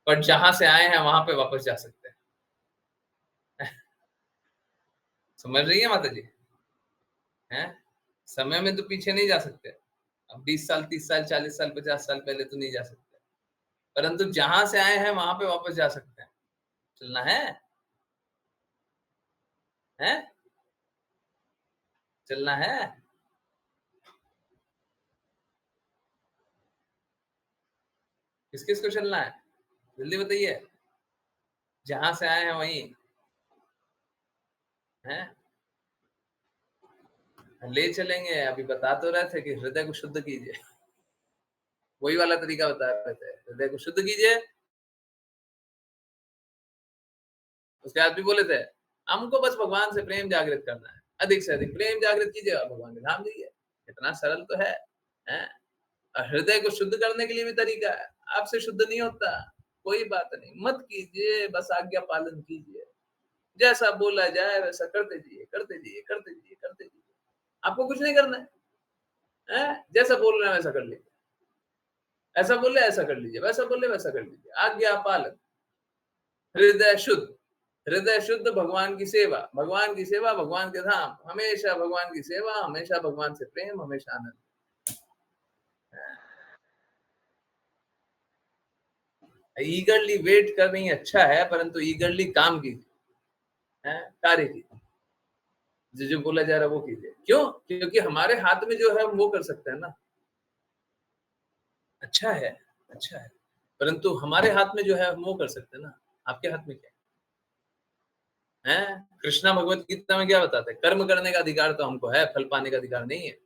पर जहां से आए हैं वहां पे वापस जा सकते हैं। समझ रही है माता जी? हैं? समय में तो पीछे नहीं जा सकते। अब 20 साल, 30 साल, 40 साल, 50 साल पहले तो नहीं जा सकते, परंतु जहां से आए हैं वहां पे वापस जा सकते हैं। चलना है? हैं? चलना है? किस किस को चलना है? जल्दी बताइए। जहां से आए हैं वहीं हैं, ले चलेंगे। अभी बता तो रहे थे कि हृदय को शुद्ध कीजिए। वही वाला तरीका बता रहे थे, हृदय को शुद्ध कीजिए। उसके बाद भी बोले थे, हमको बस भगवान से प्रेम जागृत करना है, अधिक से अधिक प्रेम जागृत कीजिए और भगवान के धाम जाइए। इतना सरल तो है, हैं? और हृदय को शुद्ध करने के लिए भी तरीका है। आपसे शुद्ध नहीं होता, कोई बात नहीं, मत कीजिए, बस आज्ञा पालन कीजिए। जैसा बोला जाए वैसा करते जाइए, करते जाइए, करते जाइए, करते जाइए। आपको कुछ नहीं करना है? जैसा बोल रहे हैं वैसा कर लीजिए। ऐसा बोले ऐसा कर लीजिए, वैसा बोले वैसा कर लीजिए। आज्ञा पालन, हृदय शुद्ध। हृदय शुद्ध, भगवान की सेवा, भगवान की सेवा, भगवान के धाम। हमेशा भगवान की सेवा, हमेशा भगवान से प्रेम, हमेशा आनंद। ईगरली वेट करनी अच्छा है, परंतु ईगरली काम कीजिए, कार्य कीजिए। जो जो बोला जा रहा है वो कीजिए। क्यों? क्योंकि हमारे हाथ में जो है हम वो कर सकते हैं ना। अच्छा है, अच्छा है, परंतु हमारे हाथ में जो है हम वो कर सकते हैं ना। आपके हाथ में क्या है? कृष्णा भगवत गीता में क्या बताते हैं? कर्म करने का अधिकार तो हमको है, फल पाने का अधिकार नहीं है।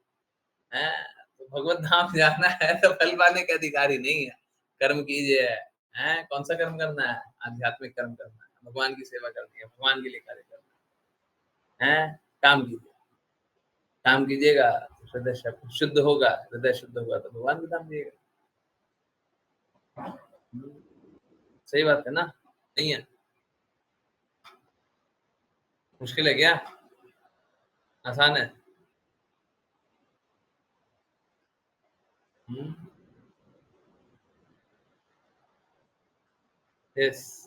हैं? तो भगवत धाम जाना है तो फल पाने का अधिकार ही नहीं है। कर्म कीजिए। हैं? कौन सा कर्म करना है? आध्यात्मिक कर्म करना है, भगवान की सेवा करनी है, भगवान के लिए कार्य करना है। काम कीजिए, काम कीजिएगा, हृदय शुद्ध होगा। हृदय शुद्ध होगा तो भगवान के धाम जाइएगा। सही बात है ना? नहीं है? मुश्किल है क्या? आसान है? यस।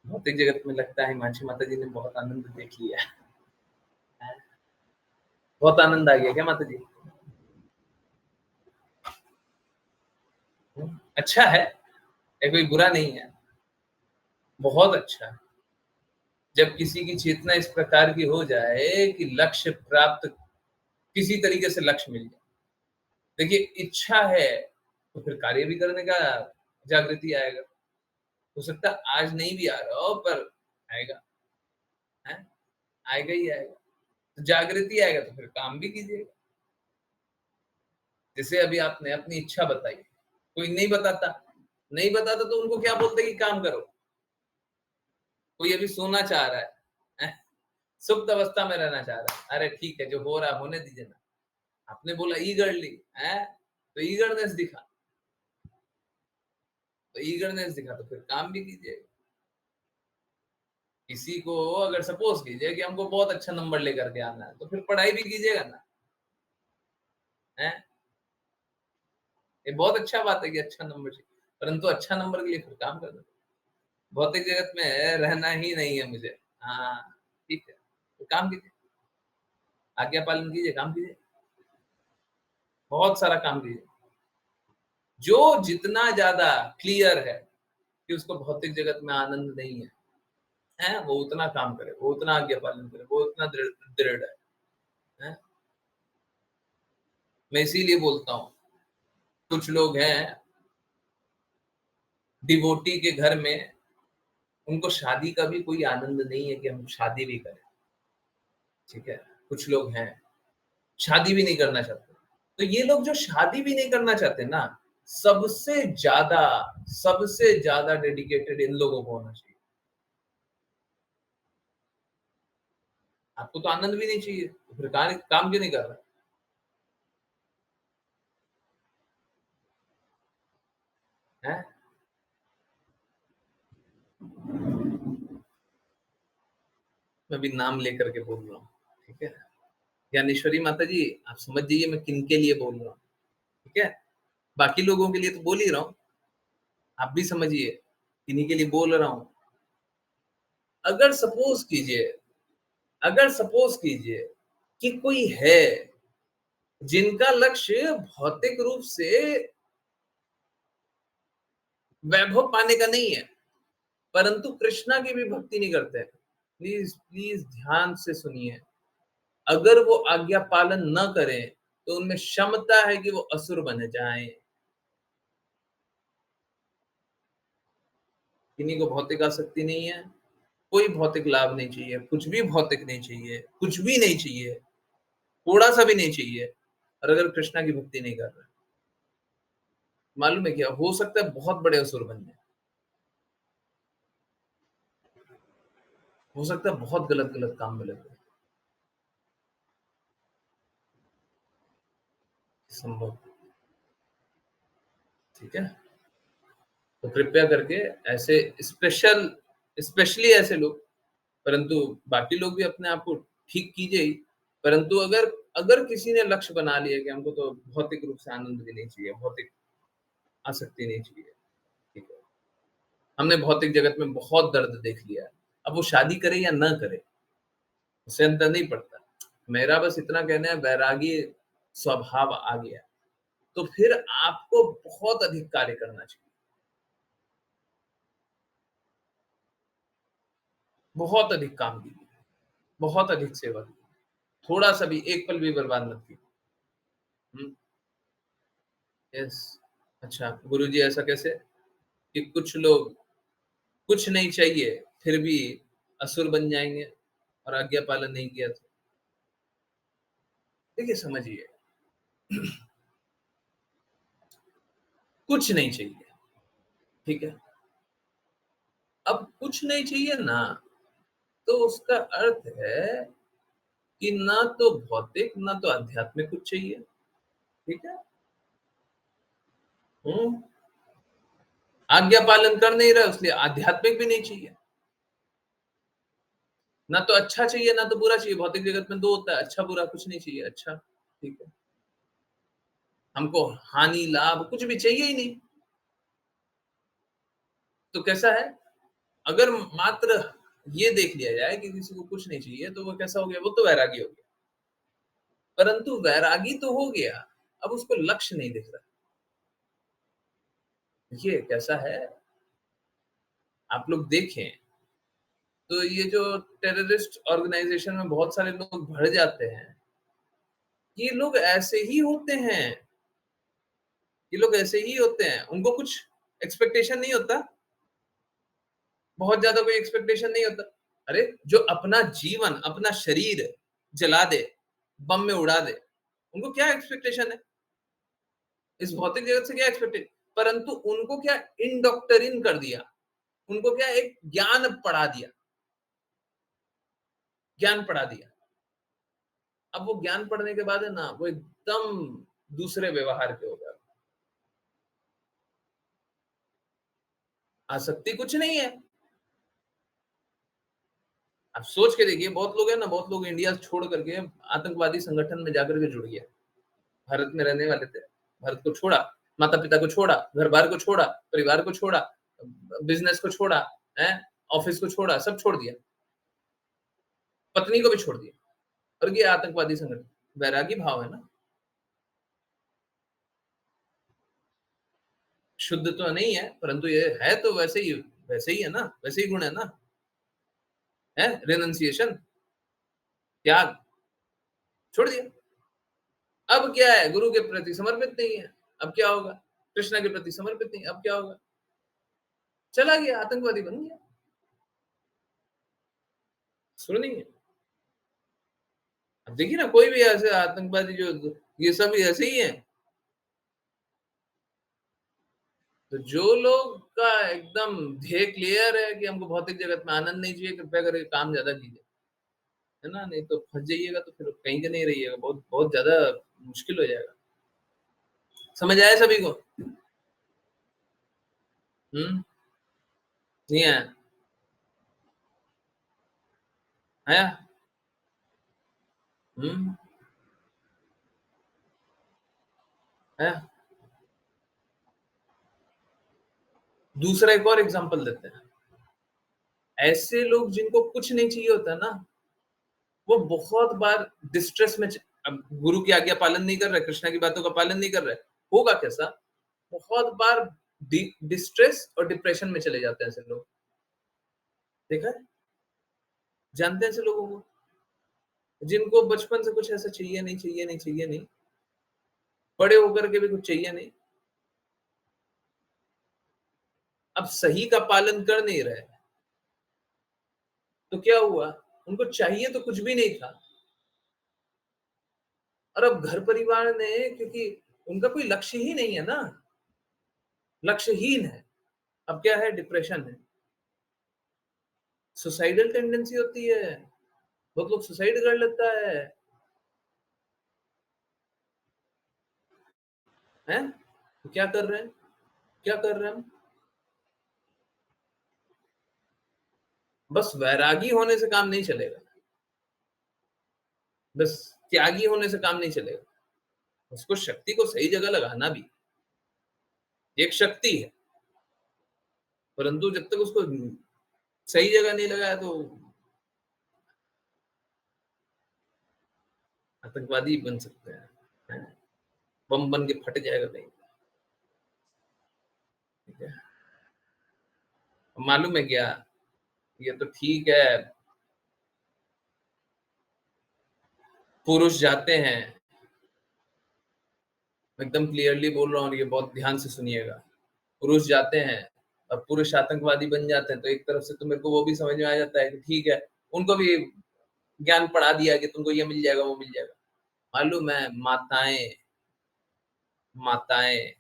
भौतिक जगत में लगता है हिमांशी माता जी ने बहुत आनंद देख लिया। बहुत आनंद आ गया क्या माता जी? अच्छा है, ये कोई बुरा नहीं है, बहुत अच्छा है। जब किसी की चेतना इस प्रकार की हो जाए कि लक्ष्य प्राप्त, किसी तरीके से लक्ष्य मिल जाए। देखिए इच्छा है तो फिर कार्य भी करने का जागृति आएगा। हो सकता है आज नहीं भी आ रहा हो पर आएगा, है? आएगा ही आएगा। तो जागृति आएगा तो फिर काम भी कीजिएगा। जैसे अभी आपने अपनी इच्छा बताई, कोई नहीं बताता, नहीं बताता तो उनको क्या बोलते कि काम करो। कोई अभी सोना चाह रहा है, सुप्त अवस्था में रहना चाह रहा है, अरे ठीक है जो हो रहा है होने दीजिए ना। आपने बोला ईगरली है तो ईगरनेस दिखा, तो ईगरनेस दिखा तो फिर काम भी कीजिएगा। किसी को अगर सपोज कीजिए कि हमको बहुत अच्छा नंबर लेकर के आना है तो फिर पढ़ाई भी कीजिएगा ना, है? ये बहुत अच्छा बात है कि अच्छा नंबर चाहिए, परंतु अच्छा नंबर के लिए फिर काम करना। भौतिक जगत में रहना ही नहीं है मुझे, हाँ ठीक है, तो काम कीजिए, आज्ञा पालन कीजिए, काम कीजिए, बहुत सारा काम कीजिए। जो जितना ज्यादा क्लियर है कि उसको भौतिक जगत में आनंद नहीं है, वो उतना काम करे, वो उतना आज्ञा पालन करे, वो उतना दृढ़ है? मैं इसीलिए बोलता हूँ कुछ लोग हैं डिवोटी के घर में, उनको शादी का भी कोई आनंद नहीं है कि हम शादी भी करें, ठीक है? कुछ लोग हैं शादी भी नहीं करना चाहते। तो ये लोग जो शादी भी नहीं करना चाहते ना, सबसे ज्यादा डेडिकेटेड इन लोगों को होना चाहिए। आपको तो आनंद भी नहीं चाहिए तो फिर काम क्यों नहीं कर रहा है? मैं भी नाम लेकर के बोल रहा हूँ, ठीक है? ज्ञानेश्वरी माता जी आप समझ जाइए मैं किन के लिए बोल रहा हूँ, ठीक है? बाकी लोगों के लिए तो बोल ही रहा हूँ, आप भी समझिए किन्हीं के लिए बोल रहा हूँ। अगर सपोज कीजिए, कि कोई है जिनका लक्ष्य भौतिक रूप से वैभव पाने का नहीं है, परंतु कृष्णा की भी भक्ति नहीं करते, प्लीज प्लीज ध्यान से सुनिए। अगर वो आज्ञा पालन न करें तो उनमें क्षमता है कि वो असुर बन जाएं। किन्हीं को भौतिक आसक्ति नहीं है, कोई भौतिक लाभ नहीं चाहिए, कुछ भी भौतिक नहीं चाहिए, कुछ भी नहीं चाहिए, थोड़ा सा भी नहीं चाहिए। और अगर कृष्णा की भक्ति नहीं कर रहे, मालूम है क्या हो सकता है? बहुत बड़े असुर बन जाए, हो सकता है बहुत गलत गलत काम में लगे, संभव, ठीक है? तो कृपया करके ऐसे स्पेशली ऐसे लोग, परंतु बाकी लोग भी अपने आप को ठीक कीजिए ही। परंतु अगर अगर किसी ने लक्ष्य बना लिया कि हमको तो भौतिक रूप से आनंद भी नहीं चाहिए, भौतिक आसक्ति नहीं चाहिए, ठीक है? हमने भौतिक जगत में बहुत दर्द देख लिया है, अब वो शादी करे या ना करे उससे अंतर नहीं पड़ता। मेरा बस इतना कहना है, वैरागी स्वभाव आ गया तो फिर आपको बहुत अधिक कार्य करना चाहिए, बहुत अधिक काम कीजिए, बहुत अधिक सेवा कीजिए, थोड़ा सा भी एक पल भी बर्बाद मत कीजिए। यस, अच्छा गुरुजी ऐसा कैसे कि कुछ लोग कुछ नहीं चाहिए फिर भी असुर बन जाएंगे और आज्ञा पालन नहीं किया तो? देखिए समझिए, कुछ नहीं चाहिए, ठीक है? अब कुछ नहीं चाहिए ना, तो उसका अर्थ है कि ना तो भौतिक ना तो आध्यात्मिक कुछ चाहिए, ठीक है? हम्म, आज्ञा पालन कर नहीं रहा इसलिए आध्यात्मिक भी नहीं चाहिए। ना तो अच्छा चाहिए ना तो बुरा चाहिए, भौतिक जगत में दो होता है, अच्छा बुरा, कुछ नहीं चाहिए, अच्छा ठीक है। हमको हानि लाभ कुछ भी चाहिए ही नहीं, तो कैसा है? अगर मात्र ये देख लिया जाए कि किसी को कुछ नहीं चाहिए तो वो कैसा हो गया? वो तो वैरागी हो गया। परंतु वैरागी तो हो गया, अब उसको लक्ष्य नहीं दिख रहा। देखिए कैसा है, आप लोग देखें तो ये जो टेररिस्ट ऑर्गेनाइजेशन में बहुत सारे लोग भड़ जाते हैं, ये लोग ऐसे ही होते हैं, ये लोग ऐसे ही होते हैं, उनको कुछ एक्सपेक्टेशन नहीं होता, बहुत ज्यादा कोई एक्सपेक्टेशन नहीं होता। अरे जो अपना जीवन, अपना शरीर जला दे, बम में उड़ा दे, उनको क्या एक्सपेक्टेशन है? इस भौतिक जगत से क्या एक्सपेक्टेशन? परंतु उनको क्या इंडोक्टरिन कर दिया, उनको क्या एक ज्ञान पढ़ा दिया, ज्ञान पढ़ा दिया। अब वो ज्ञान पढ़ने के बाद है ना, वो एकदम दूसरे व्यवहार के हो गए। आसक्ति कुछ नहीं है। आप सोच के देखिए, बहुत लोग है ना, बहुत लोग इंडिया छोड़ करके आतंकवादी संगठन में जाकर के जुड़ गया। भारत में रहने वाले थे, भारत को छोड़ा, माता पिता को छोड़ा, घर बार को छोड़ा, परिवार को छोड़ा, बिजनेस को छोड़ा, है ऑफिस को छोड़ा, सब छोड़ दिया, पत्नी को भी छोड़ दिया, और ये आतंकवादी संगठन। वैरागी भाव है ना, शुद्ध तो नहीं है, परंतु ये है तो वैसे ही है ना, वैसे ही गुण है ना, है रेनंसिएशन, त्याग, छोड़ दिया। अब क्या है, गुरु के प्रति समर्पित नहीं है, अब क्या होगा? कृष्णा के प्रति समर्पित नहीं, अब क्या होगा? चला गया, आतंकवादी बन गया। सुनिए, अब देखिए ना, कोई भी ऐसे आतंकवादी जो, ये सब ऐसे ही है। तो जो लोग का एकदम ध्येय क्लियर है कि हमको भौतिक जगत में आनंद नहीं चाहिए, कृपया करके काम ज्यादा कीजिए, है ना, नहीं तो फंस जाइएगा, तो फिर कहीं के नहीं रहिएगा, बहुत बहुत ज्यादा मुश्किल हो जाएगा। समझ आया सभी को? नहीं आया? आया? हम्म आया? दूसरा एक और एग्जांपल देते हैं। ऐसे लोग जिनको कुछ नहीं चाहिए होता ना, वो बहुत बार डिस्ट्रेस में अब गुरु की आज्ञा पालन नहीं कर रहे, कृष्णा की बातों का पालन नहीं कर रहे, होगा कैसा? बहुत बार डिस्ट्रेस और डिप्रेशन में चले जाते हैं ऐसे लोग। देखा है? जानते हैं ऐसे लोगों को, जिनको बचपन से कुछ ऐसा चाहिए नहीं, चाहिए नहीं, चाहिए नहीं, बड़े होकर के भी कुछ चाहिए नहीं, अब सही का पालन कर नहीं रहे, तो क्या हुआ? उनको चाहिए तो कुछ भी नहीं था, और अब घर परिवार ने, क्योंकि उनका कोई लक्ष्य ही नहीं है ना, लक्ष्यहीन है, अब क्या है? डिप्रेशन है, सुसाइडल टेंडेंसी होती है, बहुत लोग सुसाइड कर लेता है, हैं? तो क्या कर रहे हैं, क्या कर रहे हैं हम? बस वैरागी होने से काम नहीं चलेगा, बस त्यागी होने से काम नहीं चलेगा, उसको शक्ति को सही जगह लगाना भी एक शक्ति है, परंतु जब तक उसको सही जगह नहीं लगाया तो आतंकवादी बन सकते हैं, बम बन के फट जाएगा कहीं। ठीक है, मालूम है क्या, ये तो ठीक है, पुरुष जाते हैं, एकदम क्लियरली बोल रहा हूँ, ये बहुत ध्यान से सुनिएगा, पुरुष जाते हैं और पुरुष आतंकवादी बन जाते हैं, तो एक तरफ से तो मेरे को वो भी समझ में आ जाता है कि ठीक है, उनको भी ज्ञान पढ़ा दिया कि तुमको ये मिल जाएगा, वो मिल जाएगा। मालूम है, माताएं, माताएं,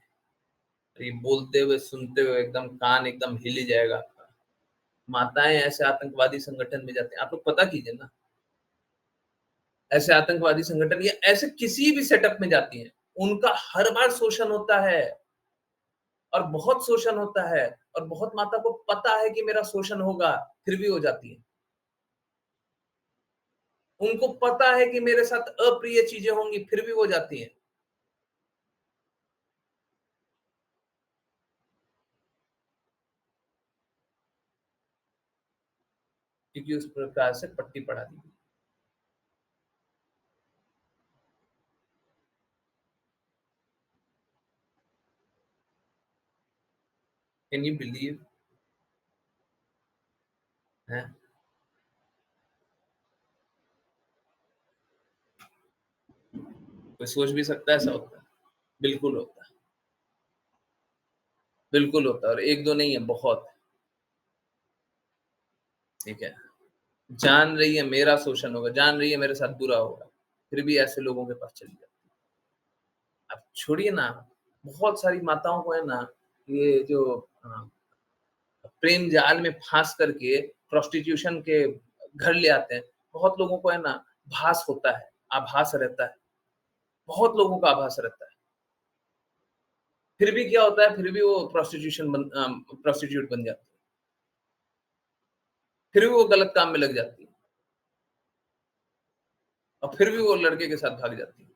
ये बोलते हुए सुनते हुए एकदम कान एकदम हिल ही जाएगा आपका। माताएं ऐसे आतंकवादी संगठन में जाते हैं, आप लोग पता कीजिए ना, ऐसे आतंकवादी संगठन या ऐसे किसी भी सेटअप में जाती हैं, उनका हर बार शोषण होता है, और बहुत शोषण होता है, और बहुत माता को पता है कि मेरा शोषण होगा, फिर भी हो जाती है। उनको पता है कि मेरे साथ अप्रिय चीजें होंगी, फिर भी हो जाती हैं। क्योंकि उस प्रकार से पट्टी पढ़ा दी। Can you believe? है कोई सोच भी सकता है ऐसा होता है? बिल्कुल होता है, बिल्कुल होता है, और एक दो नहीं है, बहुत। ठीक है, जान रही है मेरा शोषण होगा, जान रही है मेरे साथ बुरा होगा, फिर भी ऐसे लोगों के पास चली जाती है। अब छोड़िए ना, बहुत सारी माताओं को है ना, ये जो प्रेम जाल में फांस करके प्रोस्टिट्यूशन के घर ले आते हैं। बहुत लोगों को है ना भास होता है, आभास रहता है, बहुत लोगों का आभास रहता है। फिर भी क्या होता है, फिर भी वो प्रोस्टिट्यूट बन जाती है, फिर भी वो गलत काम में लग जाती है, और फिर भी वो लड़के के साथ भाग जाती है।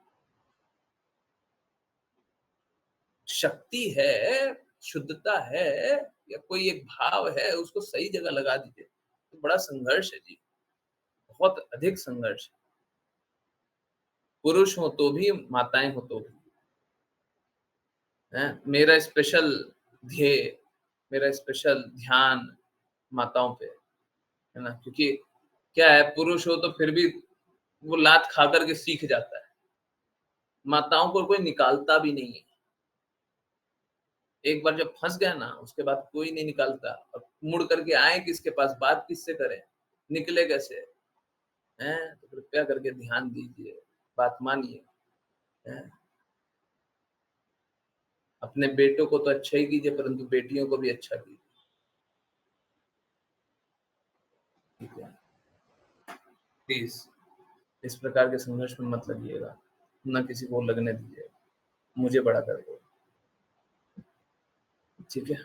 शक्ति है, शुद्धता है, या कोई एक भाव है, उसको सही जगह लगा दीजिए। तो बड़ा संघर्ष है जी, बहुत अधिक संघर्ष है। पुरुष हो तो भी, माताएं हो तो भी। मेरा स्पेशल ध्येय, मेरा स्पेशल ध्यान माताओं पे है ना, क्योंकि क्या है, पुरुष हो तो फिर भी वो लात खा करके सीख जाता है, माताओं को कोई निकालता भी नहीं है। एक बार जब फंस गया ना, उसके बाद कोई नहीं निकालता, और मुड़ करके आए किसके पास, बात किससे करें, निकले कैसे? हैं, तो कृपया करके ध्यान दीजिए, बात मानिए। अपने बेटों को तो अच्छा ही कीजिए, परंतु बेटियों को भी अच्छा कीजिए। ठीक है, प्लीज इस प्रकार के संघर्ष में मत लगिएगा, न किसी को लगने दीजिए, मुझे बड़ा कर दो। ठीक है,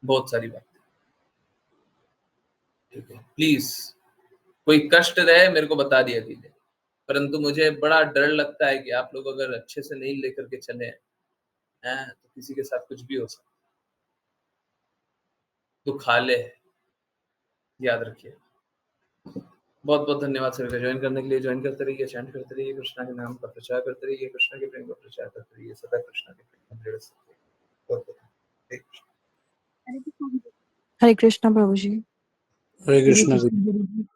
बहुत सारी बात। ठीक है, प्लीज कोई कष्ट रहे मेरे को बता दिया कीजिए, परंतु मुझे बड़ा डर लगता है कि आप लोग अगर अच्छे से नहीं लेकर के चले हैं, तो किसी के साथ कुछ भी हो सकता है। दुखाले है, याद रखिए। बहुत बहुत धन्यवाद सर, ज्वाइन करने के लिए। ज्वाइन करते रहिए, चैंट करते रहिए, कृष्णा के नाम का प्रचार करते रहिए, कृष्णा के प्रेम का प्रचार करते रहिए, सदा कृष्णा के प्रेम में दृढ़ सत्य। बहुत बहुत हरे कृष्णा प्रभु जी। हरे कृष्णा गुरु जी।